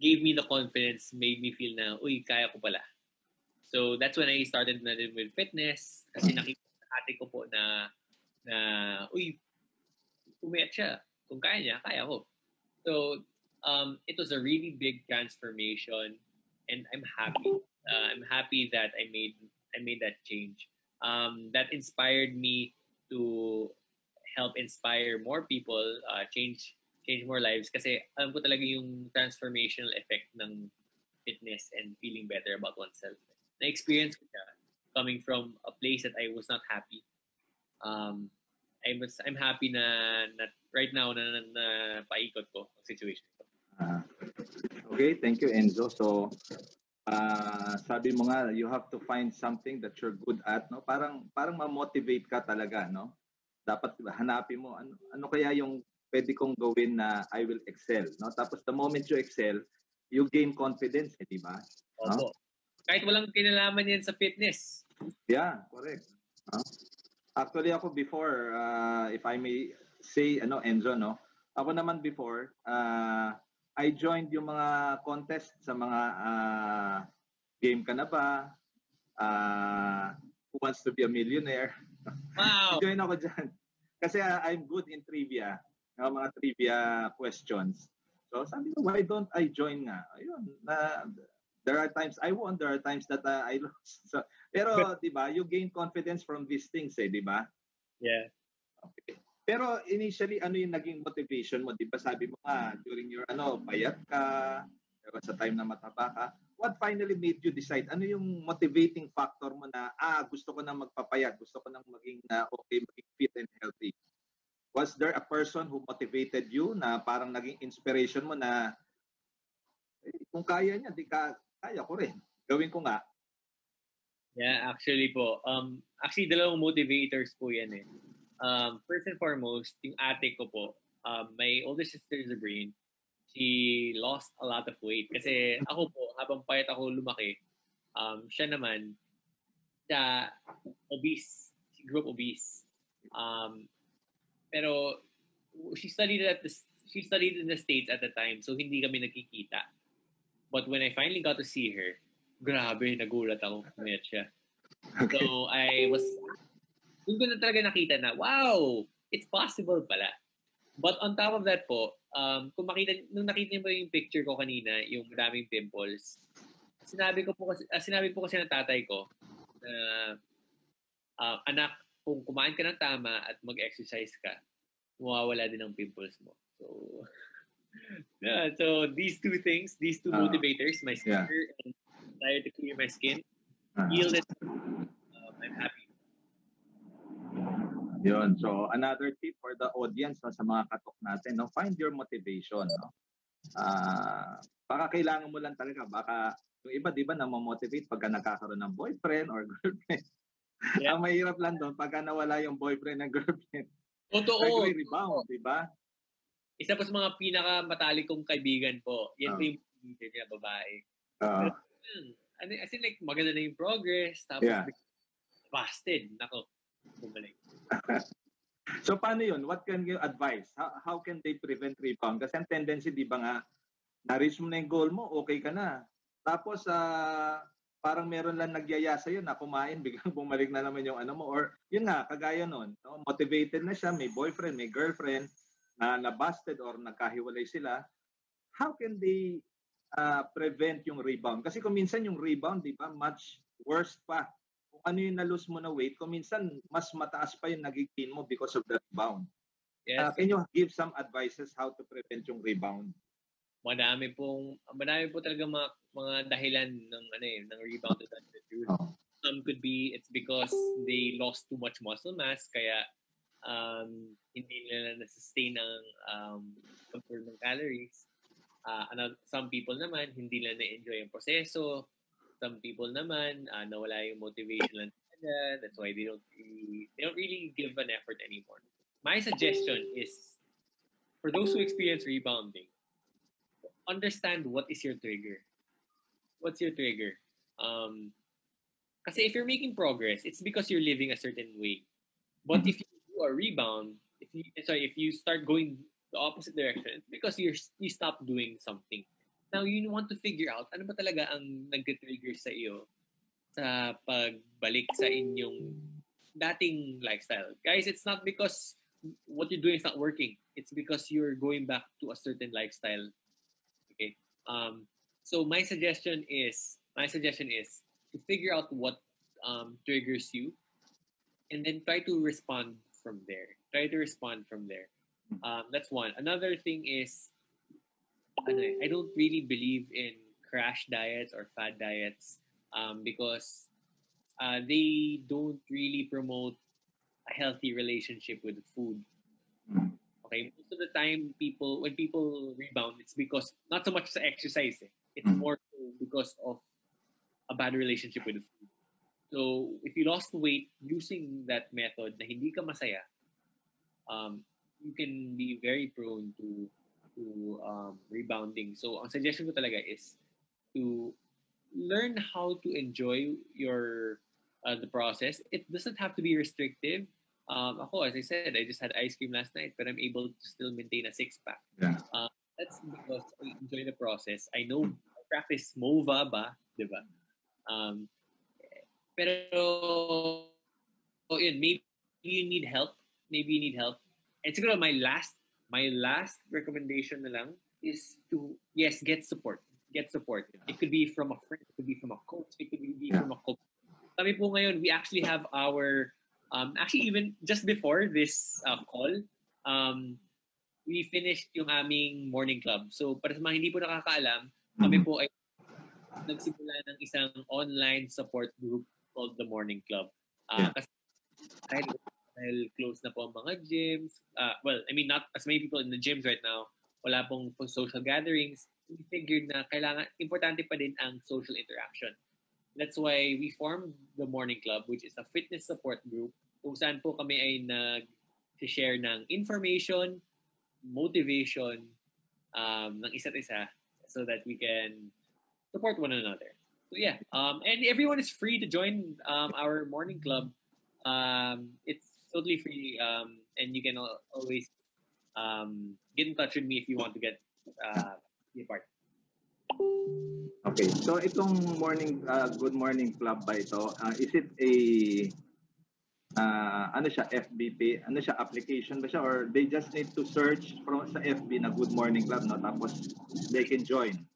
gave me the confidence, made me feel na, uy, kaya ko pala. So that's when I started na din with fitness kasi nakita sa ate ko po na uy, pumayat siya. Kung kaya niya, kaya ko. So it was a really big transformation and I'm happy. I'm happy that I made that change. That inspired me to help inspire more people, change more lives kasi alam ko talaga yung transformational effect ng fitness and feeling better about oneself. Na-experience ko siya coming from a place that I was not happy. I'm happy na right now na paikot ko ang situation ko. Okay, thank you, Enzo. So, sabi mo nga, you have to find something that you're good at, no? Parang ma-motivate ka talaga, no? Dapat hanapin mo ano kaya yung pwede kong gawin na I will excel, no? Tapos the moment you excel, you gain confidence, di ba? Opo. No? Kahit walang kinalaman yan sa fitness. Yeah, correct. Actually ako before, if I may say, Enzo, no? Ako naman before, I joined yung mga contest sa mga Game Ka Na Ba? Who Wants to Be a Millionaire? Wow! Join ako dyan. Kasi I'm good in trivia. Mga trivia questions. So sabi ko, why don't I join nga? Ayun, there are times I won, there are times that I lost. So, pero, di ba, you gain confidence from these things, di ba? Yeah. Okay. Pero initially, ano yung naging motivation mo? Di ba sabi mo during your, payat ka, there was a time na mataba ka. What finally made you decide? Ano yung motivating factor mo na, gusto ko nang magpapayat, gusto ko nang maging okay, maging fit and healthy? Was there a person who motivated you na parang naging inspiration mo na kung kaya niya, kaya ko rin. Gawin ko nga. Yeah, actually po. Actually, dalawang motivators po yan eh. First and foremost, yung ate ko po, my older sister is a brain. She lost a lot of weight. Kasi ako po, habang payat ako lumaki, siya naman, obese. She grew up obese. Pero she studied in the States at the time, so hindi kami nagkikita. But when I finally got to see her, grabe, nagulat ako kung siya. So doon ko na talaga nakita na, wow, it's possible pala. But on top of that po, nung nakita mo yung picture ko kanina, yung maraming pimples, sinabi po kasi ng tatay ko na, anak, kung kumain ka ng tama at mag-exercise ka, mawawala din ang pimples mo. So, yeah, so these two motivators, my sister and desire to clear my skin, yielded. I'm happy. Yun. So, another tip for the audience, sa mga katok natin, find your motivation. Baka kailangan mo lang talaga. Baka yung iba, di ba, na-motivate pagka nagkakaroon ng boyfriend or girlfriend. Yeah. Ang mahirap lang doon, pagka nawala yung boyfriend and girlfriend. Totoo. Nag-rebound, di ba? Isa po sa mga pinaka-matalik kong kaibigan po. Yan po yung niya, babae. As in, like, maganda na yung progress. Tapos, busted. Nako, bumalik. So, paano yun? What can you advise? How can they prevent rebound? Kasi ang tendency, di ba nga, na-reach mo na yung goal mo, okay ka na. Tapos, parang meron lang nagyaya sa'yo na kumain, biglang bumalik na naman yung mo. Or, yun nga, kagaya nun. Motivated na siya, may boyfriend, may girlfriend. na nabusted or nagkahiwalay sila, how can they prevent yung rebound? Kasi kung minsan yung rebound, di ba, much worse pa. Kung ano yung na-lose mo na weight, kung minsan mas mataas pa yung nagiging mo because of the rebound. Yes. Can you give some advices how to prevent yung rebound? Madami po talaga mga dahilan ng rebound to that attitude. Some could be it's because they lost too much muscle mass, kaya hindi nila na-sustain ang control ng calories. Some people naman hindi nila na-enjoy yung proseso. Some people naman nawala yung motivation lang talaga. That's why they don't really give an effort anymore. My suggestion is for those who experience rebounding, understand what is your trigger. What's your trigger? Kasi if you're making progress, it's because you're living a certain way. But if you do a rebound, if you start going the opposite direction, it's because you stop doing something. Now, you want to figure out ano ba talaga ang nag-trigger sa iyo sa pagbalik sa inyong dating lifestyle. Guys, it's not because what you're doing is not working. It's because you're going back to a certain lifestyle. Okay. So my suggestion is to figure out what triggers you, and then try to respond from there. That's one. Another thing is, I don't really believe in crash diets or fad diets because they don't really promote a healthy relationship with food. Okay, most of the time, when people rebound, it's because not so much sa exercise. It's more because of a bad relationship with the food. So, if you lost weight using that method na hindi ka masaya, you can be very prone to rebounding. So, ang suggestion ko talaga is to learn how to enjoy the process. It doesn't have to be restrictive. Ako, as I said, I just had ice cream last night, but I'm able to still maintain a six-pack. Yeah. That's because I enjoy the process. I know I practice MOVA ba, di ba? Pero yun, maybe you need help. And siguro my last recommendation na lang is to get support. It could be from a friend, it could be from a coach, it could be from a coach. Kami po ngayon, we actually have our actually even just before this call, we finished yung aming morning club. So para sa mga hindi po nakakaalam, kami po ay nagsimula ng isang online support group called the Morning Club. Kasi dahil close na po ang mga gyms. Well, I mean, not as many people in the gyms right now. Wala pong social gatherings. We figured na importante pa din ang social interaction. That's why we formed the Morning Club, which is a fitness support group kung saan po kami ay nag-share ng information, motivation ng isa't isa so that we can support one another. So yeah, and everyone is free to join our Morning Club. It's totally free, and you can always get in touch with me if you want to be a part. Okay, so itong Good Morning Club ba ito? Is it a FB, application ba siya, or they just need to search sa FB na Good Morning Club, no? Tapos they can join?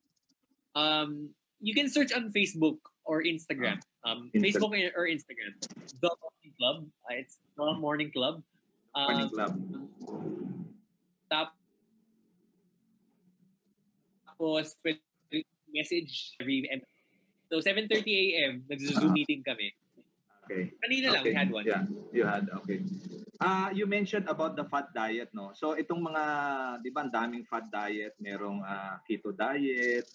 You can search on Facebook or Instagram. Facebook or Instagram. The Morning Club. It's The Morning Club. Morning Club. Tapos message every so 7:30 a.m. nag-Zoom meeting kami. Okay. Kanina lang we had one. Yeah, you had. Okay. You mentioned about the fat diet, no? So itong mga, di ba, ang daming fat diet, merong keto diet,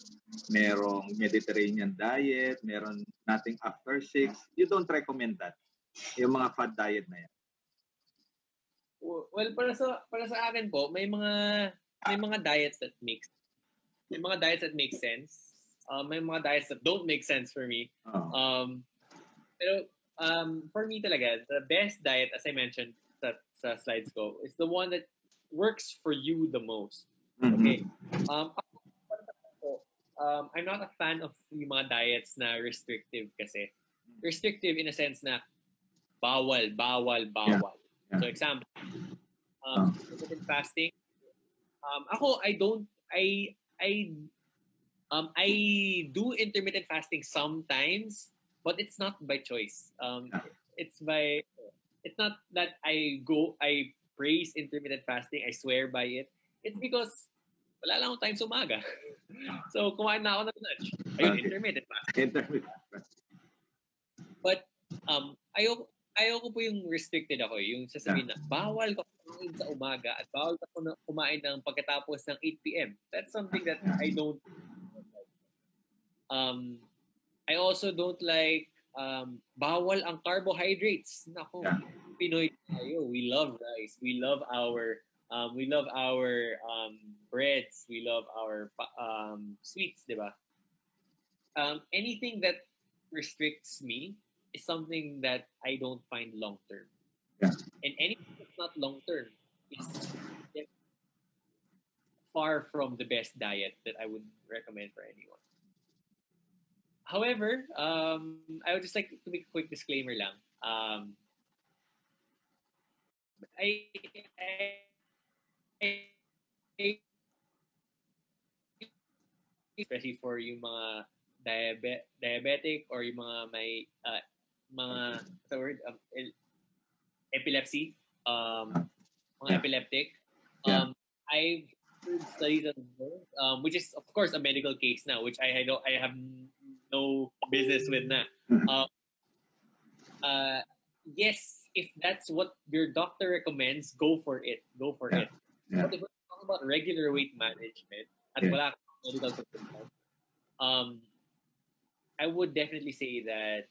merong Mediterranean diet, meron nating after 6. You don't recommend that? Yung mga fat diet na yan? Well, para sa akin po, may mga diets that make sense. May mga diets that don't make sense for me. Pero for me talaga, the best diet, as I mentioned sa slides ko, is the one that works for you the most. Okay? I'm not a fan of yung mga diets na restrictive kasi. Restrictive in a sense na bawal. Yeah. So example, intermittent fasting, Ako, I do intermittent fasting sometimes, but it's not by choice. It's by, it's not that I praise intermittent fasting, I swear by it. It's because wala lang akong time sa umaga. So, kumain na ako ng lunch. Ayun, Okay. intermittent fasting. Intermittent. But, ayoko po yung restricted ako. Yung sasabihin na, bawal ka kumain sa umaga at bawal ka kumain ng pagkatapos ng 8 p.m. That's something that I don't. I also don't like bawal ang carbohydrates. Nako, Pinoy tayo. We love rice. We love our breads. We love our sweets, di ba? Anything that restricts me is something that I don't find long term. Yeah. And anything that's not long term is far from the best diet that I would recommend for anyone. However, I would just like to make a quick disclaimer lang. Especially for yung mga diabetic or yung mga may what's the word? Epilepsy, mga epileptic. I've heard studies on those, which is of course a medical case now, which I have no business with na. Yes, if that's what your doctor recommends, go for it. Go for it. Yeah. But if we're talking about regular weight management at wala kang medical condition, I would definitely say that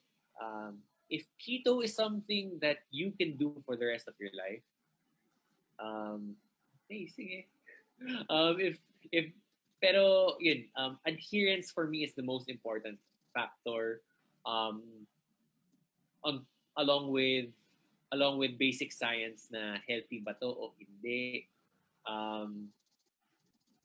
if keto is something that you can do for the rest of your life, hey, sige. Pero yun, adherence for me is the most important factor. Along with basic science na healthy ba to o hindi.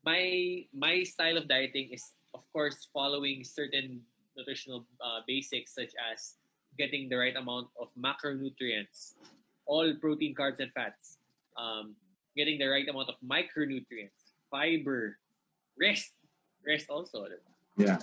My style of dieting is of course following certain nutritional basics such as getting the right amount of macronutrients, all protein, carbs, and fats. Getting the right amount of micronutrients, fiber, rest also. Yeah.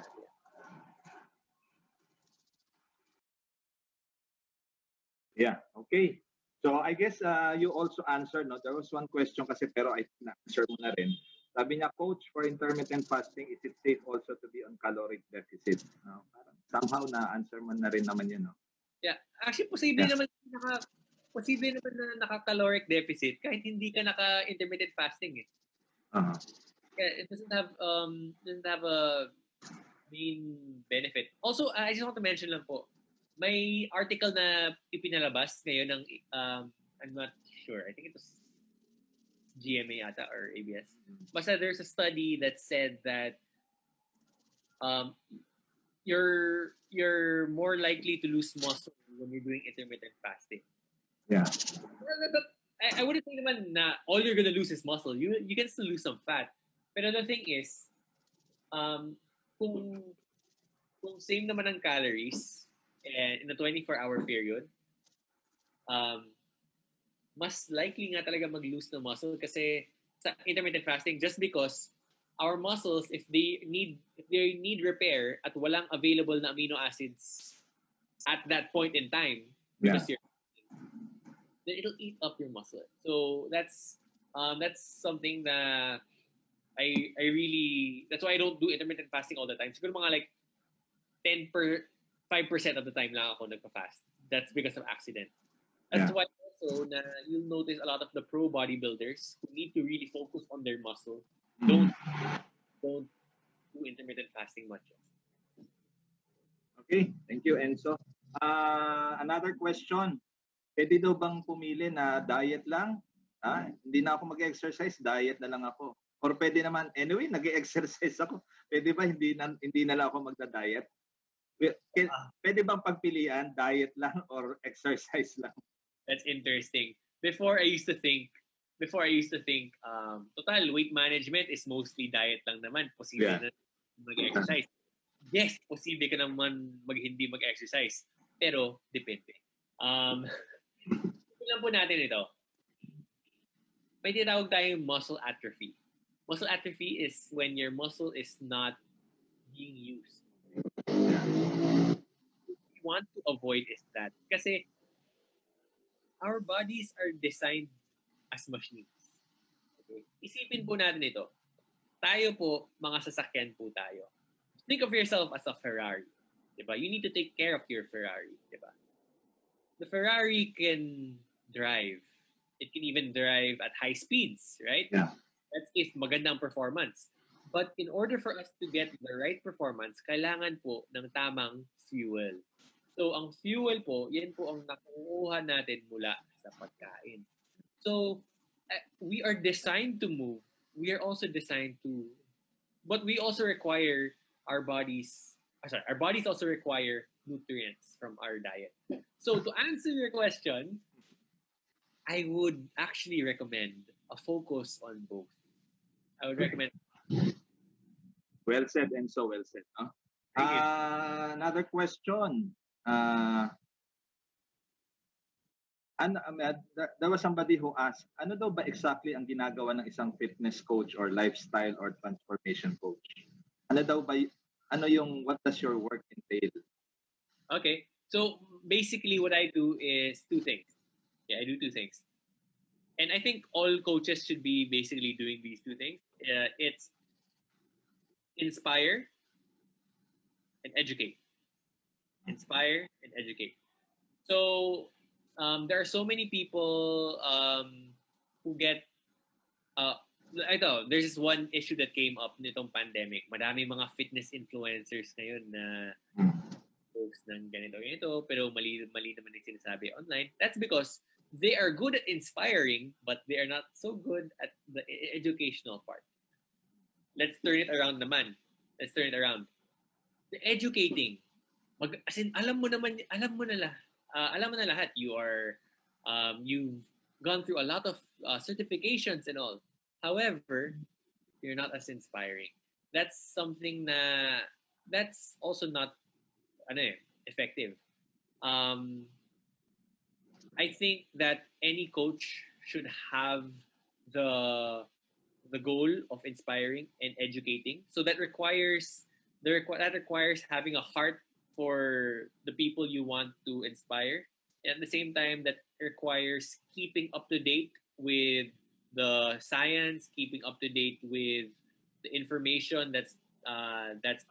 Yeah, okay. So I guess you also answered, no? There was one question kasi pero I na-answer mo na rin. Sabi niya, Coach, for intermittent fasting, is it safe also to be on caloric deficit? No? Parang somehow na-answer mo na rin naman yun, no? Yeah, actually posible naman na naka-caloric deficit kahit hindi ka naka-intermittent fasting eh. Uh-huh. Yeah, it doesn't have a main benefit. Also, I just want to mention lang po, may article na ipinalabas ngayon ng I'm not sure. I think it was GMA ata or ABS. Basta there's a study that said that you're more likely to lose muscle when you're doing intermittent fasting. Yeah. I wouldn't say naman na all you're gonna lose is muscle. You can still lose some fat. Pero the thing is, kung same naman ang calories in a 24-hour period, mas likely nga talaga mag-lose ng muscle kasi sa intermittent fasting just because our muscles, if they need repair at walang available na amino acids at that point in time, because then it'll eat up your muscle. So that's something that I really, that's why I don't do intermittent fasting all the time. Siguro mga like 5% of the time lang ako nagpa-fast. That's because of accident. That's why also na you'll notice a lot of the pro bodybuilders who need to really focus on their muscle don't do intermittent fasting much. Okay, thank you, Enzo. Another question. Pwede daw bang pumili na diet lang? Hindi na ako mag-exercise, diet na lang ako. Or pwede naman, anyway, nag-exercise ako. Pwede ba hindi na lang ako magda-diet? Pwede bang pagpilian, diet lang or exercise lang? That's interesting. Before I used to think, total weight management is mostly diet lang naman. Posible na mag-exercise. Yes, posible ka naman hindi mag-exercise. Pero, depende. Tignan po natin ito. May tinatawag tayong muscle atrophy. Muscle atrophy is when your muscle is not being used. Yeah. What we want to avoid is that. Kasi our bodies are designed as machines. Okay? Isipin po natin ito. Tayo po, mga sasakyan po tayo. Think of yourself as a Ferrari. Diba? You need to take care of your Ferrari. Diba? The Ferrari can drive. It can even drive at high speeds, right? Yeah. That's if magandang performance. But in order for us to get the right performance, kailangan po ng tamang fuel. So, ang fuel po, yan po ang nakukuha natin mula sa pagkain. So, we are designed to move. We are also designed to, but we also require our bodies also require nutrients from our diet. So, to answer your question, I would actually recommend a focus on both. I would recommend. Well said, Enzo. Well said. Huh? Thank you. Another question. There was somebody who asked, ano daw ba exactly ang ginagawa ng isang fitness coach or lifestyle or transformation coach? What does your work entail? Okay. So basically what I do is two things. Yeah, I do two things. And I think all coaches should be basically doing these two things. It's inspire and educate. Inspire and educate. So there are so many people who get there's this one issue that came up nitong pandemic. Madami mga fitness influencers ngayon na post ng ganito, pero mali naman yung sinasabi online. That's because they are good at inspiring, but they are not so good at the educational part. Let's turn it around naman. Let's turn it around. The educating. Alam mo na lahat. You've gone through a lot of certifications and all. However, you're not as inspiring. That's something that's also not effective. I think that any coach should have the goal of inspiring and educating. So that requires having a heart for the people you want to inspire. And at the same time, that requires keeping up to date with the science, keeping up to date with the information that's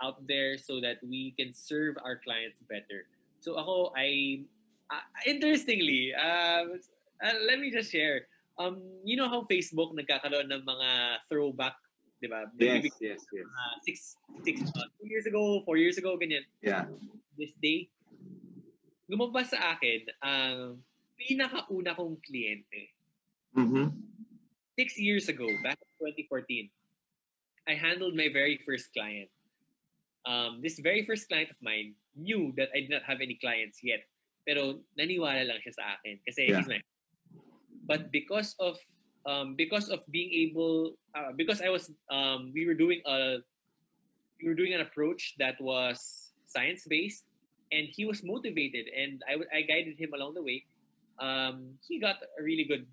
out there, so that we can serve our clients better. So ako, interestingly, let me just share. You know how Facebook nagkakaroon ng mga throwback, di ba? Yes. 2 years ago, 4 years ago, ganyan. Yeah. This day, lumabas sa akin ang pinakauna kong kliyente. 6 years ago, back in 2014, I handled my very first client. This very first client of mine knew that I did not have any clients yet, pero naniwala lang siya sa akin kasi he's my. But because of being able, because I was, we were doing an approach that was science based, and he was motivated, and I guided him along the way. He got a really good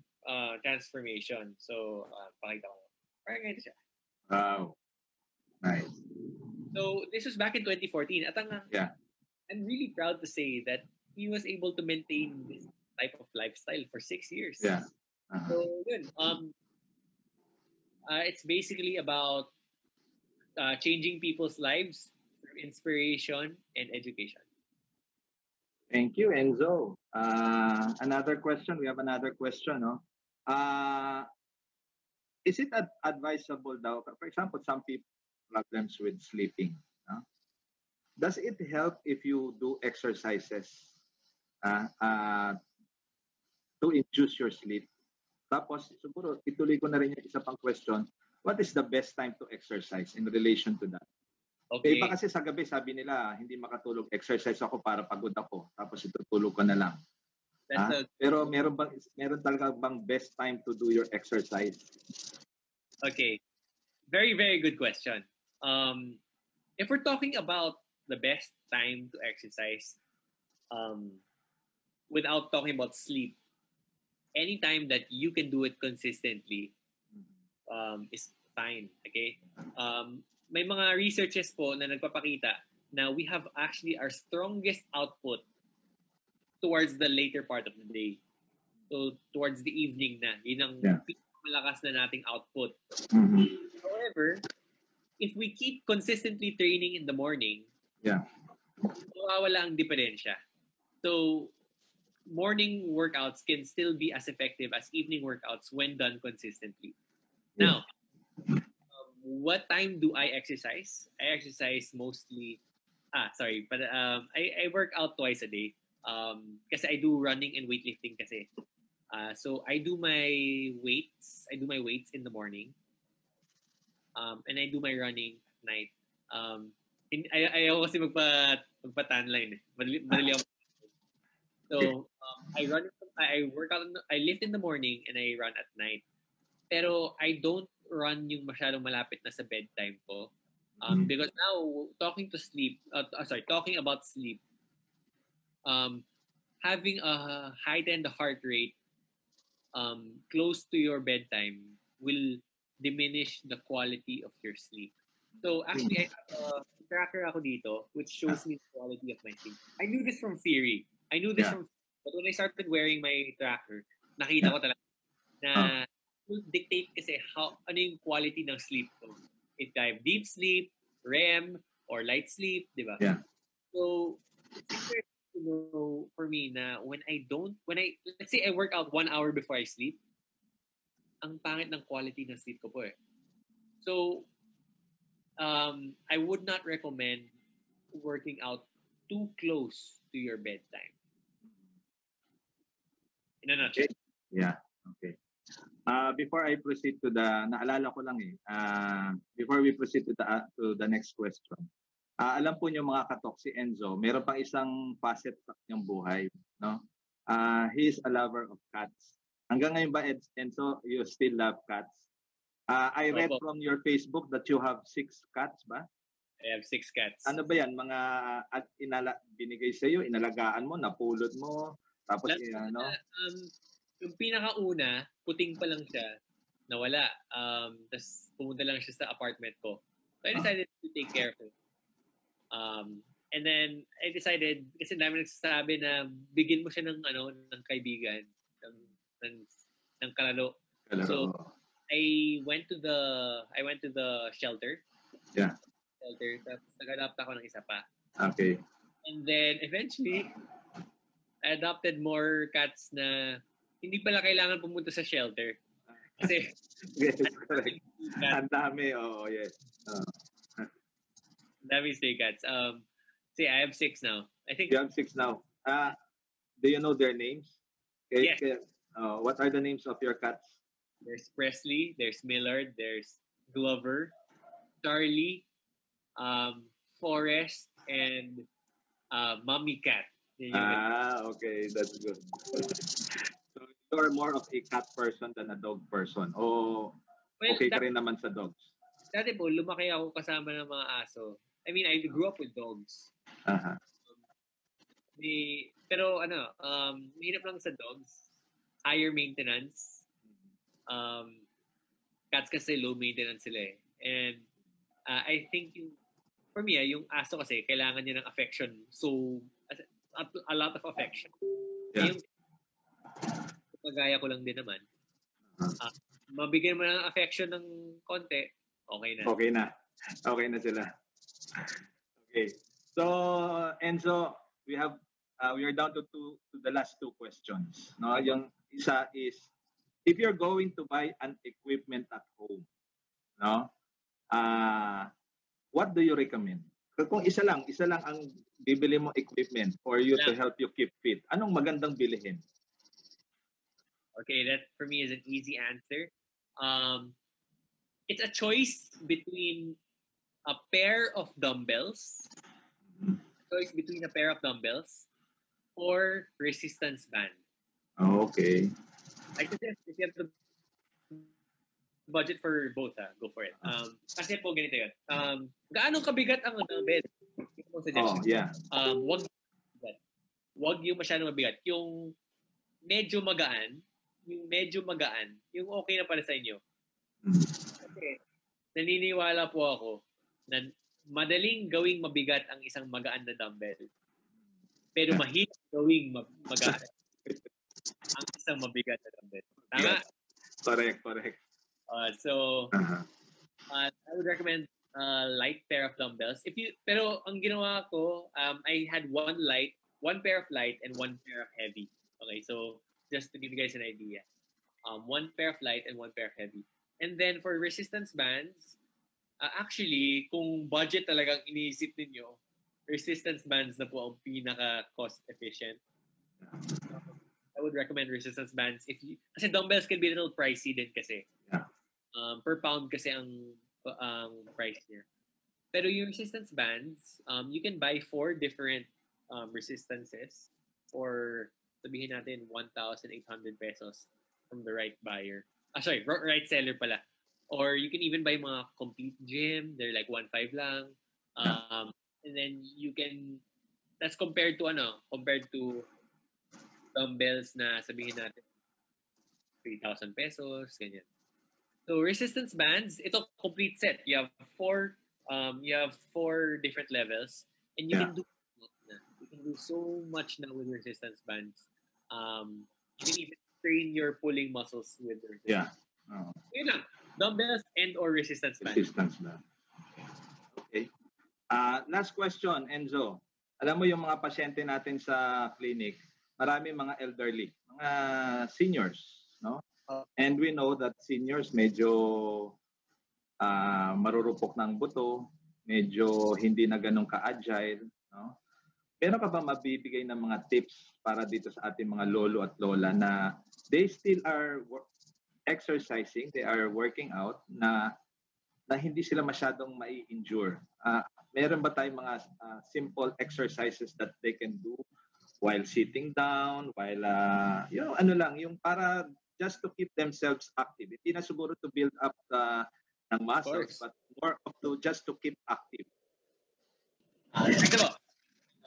transformation. So pakita ko. Parang ganito siya. Wow. Nice. So this was back in 2014. At I'm really proud to say that he was able to maintain this type of lifestyle for 6 years. Yeah. So good. It's basically about changing people's lives through inspiration and education. Thank you, Enzo. Another question. We have another question. No? Is it advisable daw? For example, some people have problems with sleeping. No? Does it help if you do exercises to induce your sleep? Tapos, siguro, ituloy ko na rin yung isa pang question. What is the best time to exercise in relation to that? Okay. Iba kasi sa gabi, sabi nila, hindi makatulog. Exercise ako para pagod ako. Tapos itutulog ko na lang. Pero meron talaga bang best time to do your exercise? Okay. Very, very good question. If we're talking about the best time to exercise, without talking about sleep, anytime that you can do it consistently is fine. Okay? May mga researches po na nagpapakita na we have actually our strongest output towards the later part of the day. So, towards the evening na. Yun ang malakas na nating output. However, if we keep consistently training in the morning, mawawala ang diferensya. So, morning workouts can still be as effective as evening workouts when done consistently. Now, what time do I exercise? I exercise mostly, but I work out twice a day. Kasi I do running and weightlifting kasi. So I do my weights in the morning. And I do my running at night. Ayaw kasi magpa-tan line. Madali ako. So I work out, I lift in the morning and I run at night. Pero I don't run yung masyadong malapit na sa bedtime ko. Because now, talking about sleep, having a heightened heart rate close to your bedtime will diminish the quality of your sleep. So actually, I have a tracker ako dito which shows me the quality of my sleep. I knew this from theory. But when I started wearing my tracker, nakita ko talaga na dictate kasi ano yung quality ng sleep ko. If I have deep sleep, REM, or light sleep, di ba? Yeah. So, for me na let's say I work out 1 hour before I sleep, ang pangit ng quality ng sleep ko po eh. So, I would not recommend working out too close to your bedtime. In a nutshell. Yeah, okay. Before I proceed to naalala ko lang before we proceed to the next question, alam po niyo mga katok, si Enzo, meron pang isang facet sa kanyang buhay, no? He is a lover of cats. Hanggang ngayon ba, Enzo, you still love cats? I read from your Facebook that you have 6 cats ba? I have 6 cats. Ano ba yan? Mga binigay sa iyo, inalagaan mo, napulot mo, tapos yung pinakauna, puting pa lang siya, nawala. Tapos pumunta lang siya sa apartment ko. So I decided to take care of it. And then I decided, kasi dami nagsasabi na bigyan mo siya ng kaibigan, ng kalaro. So I went to the shelter. Yeah. Tapos nag-adopt ako ng isa pa. Okay. And then eventually, I adopted more cats na hindi pala kailangan pumunta sa shelter. Kasi yes, correct. Ang dami, yes. Dami stray cats. See, I have 6 now. I think you have 6 now. Do you know their names? Okay. Yes. What are the names of your cats? There's Presley, there's Millard, there's Glover, Charlie, Forrest, and Mommy Cat. Okay, that's good. So you're more of a cat person than a dog person. Okay ka rin naman sa dogs? Dati po, lumaki ako kasama ng mga aso. I mean, I grew up with dogs. Pero mahirap lang sa dogs. Higher maintenance. Cats kasi low maintenance sila eh. And I think for me, yung aso kasi kailangan niya ng affection. So, a lot of affection. Yeah. Yung pagaya ko lang din naman. Mabigyan mo ng affection ng konti, okay na. Okay na sila. Okay. So, Enzo, we are down to the last 2 questions. No, yung isa is, if you're going to buy an equipment at home, no, what do you recommend? Kung isa lang ang bibili mo equipment for you to help you keep fit, anong magandang bilhin? Okay, that for me is an easy answer. It's a choice between a pair of dumbbells, or resistance band. Okay. I suggest if you have the budget for both, go for it. Kasi po ganito yun. Gaano kabigat ang dumbbell? Yeah. Wag yung masyadong mabigat. Yung medyo magaan, yung okay na para sa inyo. Kasi naniniwala po ako na madaling gawing mabigat ang isang magaan na dumbbell. Pero mahirap gawing magaan ang isang mabigat na dumbbell. Tama? Correct. I would recommend light pair of dumbbells. Pero ang ginawa ko, I had one pair of light and one pair of heavy. Okay, so just to give you guys an idea. One pair of light and one pair of heavy. And then for resistance bands, actually, kung budget talagang iniisip ninyo, resistance bands na po ang pinaka cost efficient. I would recommend resistance bands kasi dumbbells can be a little pricey din kasi. Yeah. Per pound kasi ang price niya. Pero yung resistance bands, you can buy 4 different resistances for sabihin natin 1,800 pesos from the right buyer. Right seller pala. Or you can even buy mga complete gym. They're like 1.5 lang. And then you can, that's compared to dumbbells na sabihin natin 3,000 pesos, ganyan. So resistance bands, ito complete set. You have 4 different levels, and you can do so much now with resistance bands. You can even train your pulling muscles with resistance. Yun lang. Dumbbells and or resistance band. Okay. Last question, Enzo. Alam mo yung mga pasyente natin sa clinic, marami mga elderly, mga seniors, no? And we know that seniors medyo marurupok ng buto, medyo hindi na ganun ka-agile, no? Meron ka ba mabibigay ng mga tips para dito sa ating mga lolo at lola na they still are exercising, they are working out, na hindi sila masyadong mai-injure? Meron ba tayong mga simple exercises that they can do while sitting down, while yung para just to keep themselves active? Hindi na siguro to build up ng muscles, but more of just to keep active.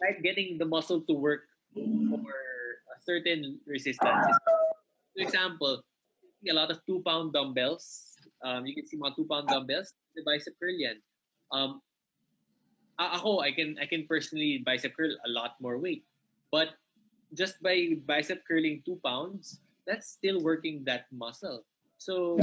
Right, getting the muscle to work for a certain resistance. For example, a lot of 2-pound dumbbells. You can see mga 2-pound dumbbells. The bicep curl yan. Ako, I can personally bicep curl a lot more weight. But just by bicep curling 2 pounds, that's still working that muscle. So,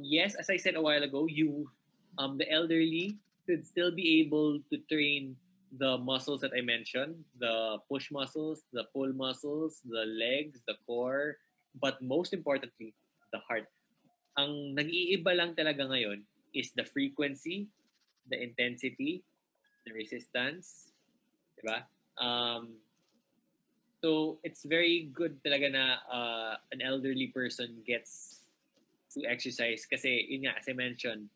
yes, as I said a while ago, the elderly should still be able to train the muscles that I mentioned, the push muscles, the pull muscles, the legs, the core, but most importantly, the heart. Ang nag-iiba lang talaga ngayon is the frequency, the intensity, the resistance, diba? So it's very good talaga na an elderly person gets to exercise kasi yun nga, as I mentioned,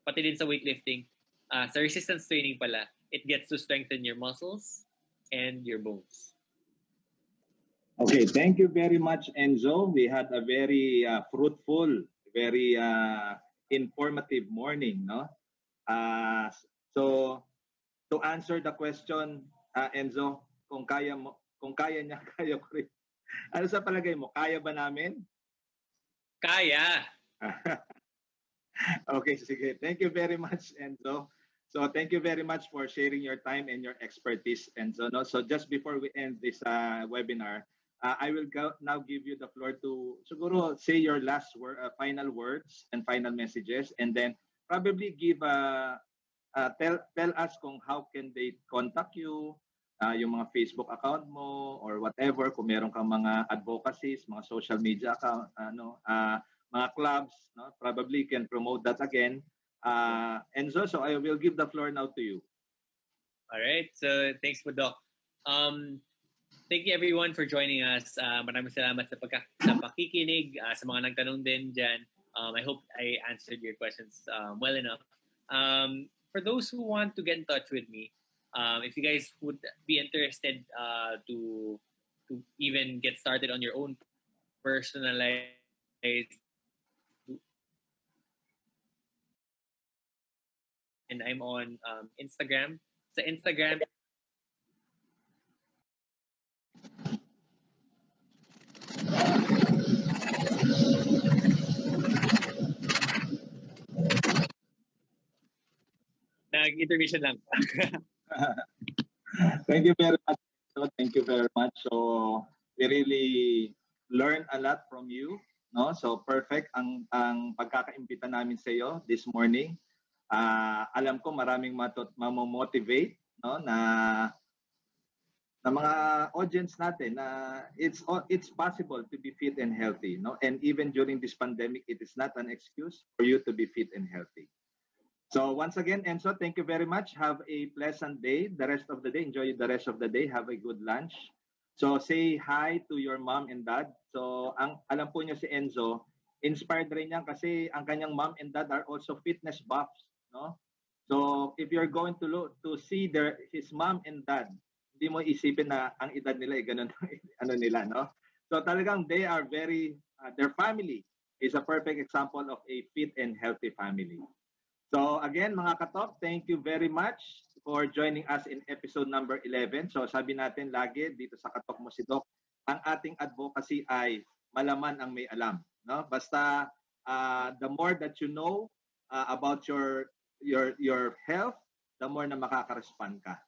pati din sa weightlifting, sa resistance training pala, it gets to strengthen your muscles and your bones. Okay, thank you very much, Enzo. We had a very fruitful, very informative morning, no? So to answer the question, Enzo, kung kaya niya, kaya ko rin. Ano sa palagay mo? Kaya ba namin? Kaya. Okay, sige. Thank you very much, Enzo. So thank you very much for sharing your time and your expertise, Enzo. No? So just before we end this webinar, I will now give you the floor to siguro say your last final words and final messages, and then probably give tell us kung how can they contact you, yung mga Facebook account mo or whatever, kung meron kang mga advocacies, mga social media account, mga clubs, no? Probably can promote that again. Enzo, so I will give the floor now to you. All right. So thanks po, Doc. Thank you everyone for joining us. Maraming salamat sa pakikinig, sa mga nagtanong din dyan. I hope I answered your questions well enough. For those who want to get in touch with me, if you guys would be interested to even get started on your own personalized and I'm on Instagram. Sa Instagram, Nag-intermission lang. Thank you very much. Thank you very much. So we really learn a lot from you, no? So perfect ang pagkakaimbita namin sa iyo this morning. Alam ko maraming mamomotivate, no, na mga audience natin na it's possible to be fit and healthy, no? And even during this pandemic, it is not an excuse for you to be fit and healthy. So once again, Enzo, thank you very much. Have a pleasant day. The rest of the day, enjoy the rest of the day. Have a good lunch. So say hi to your mom and dad. So alam po niyo si Enzo, inspired rin yan kasi ang kanyang mom and dad are also fitness buffs, no? So if you're going to see his mom and dad, hindi mo isipin na ang edad nila ay ganun ano nila, no? So talagang they are very their family is a perfect example of a fit and healthy family. So again, mga katok, thank you very much for joining us in episode number 11. So sabi natin lagi dito sa KaTALK Mo si Doc, ang ating advocacy ay malaman ang may alam, no? Basta the more that you know about your health, the more na makaka-respond ka.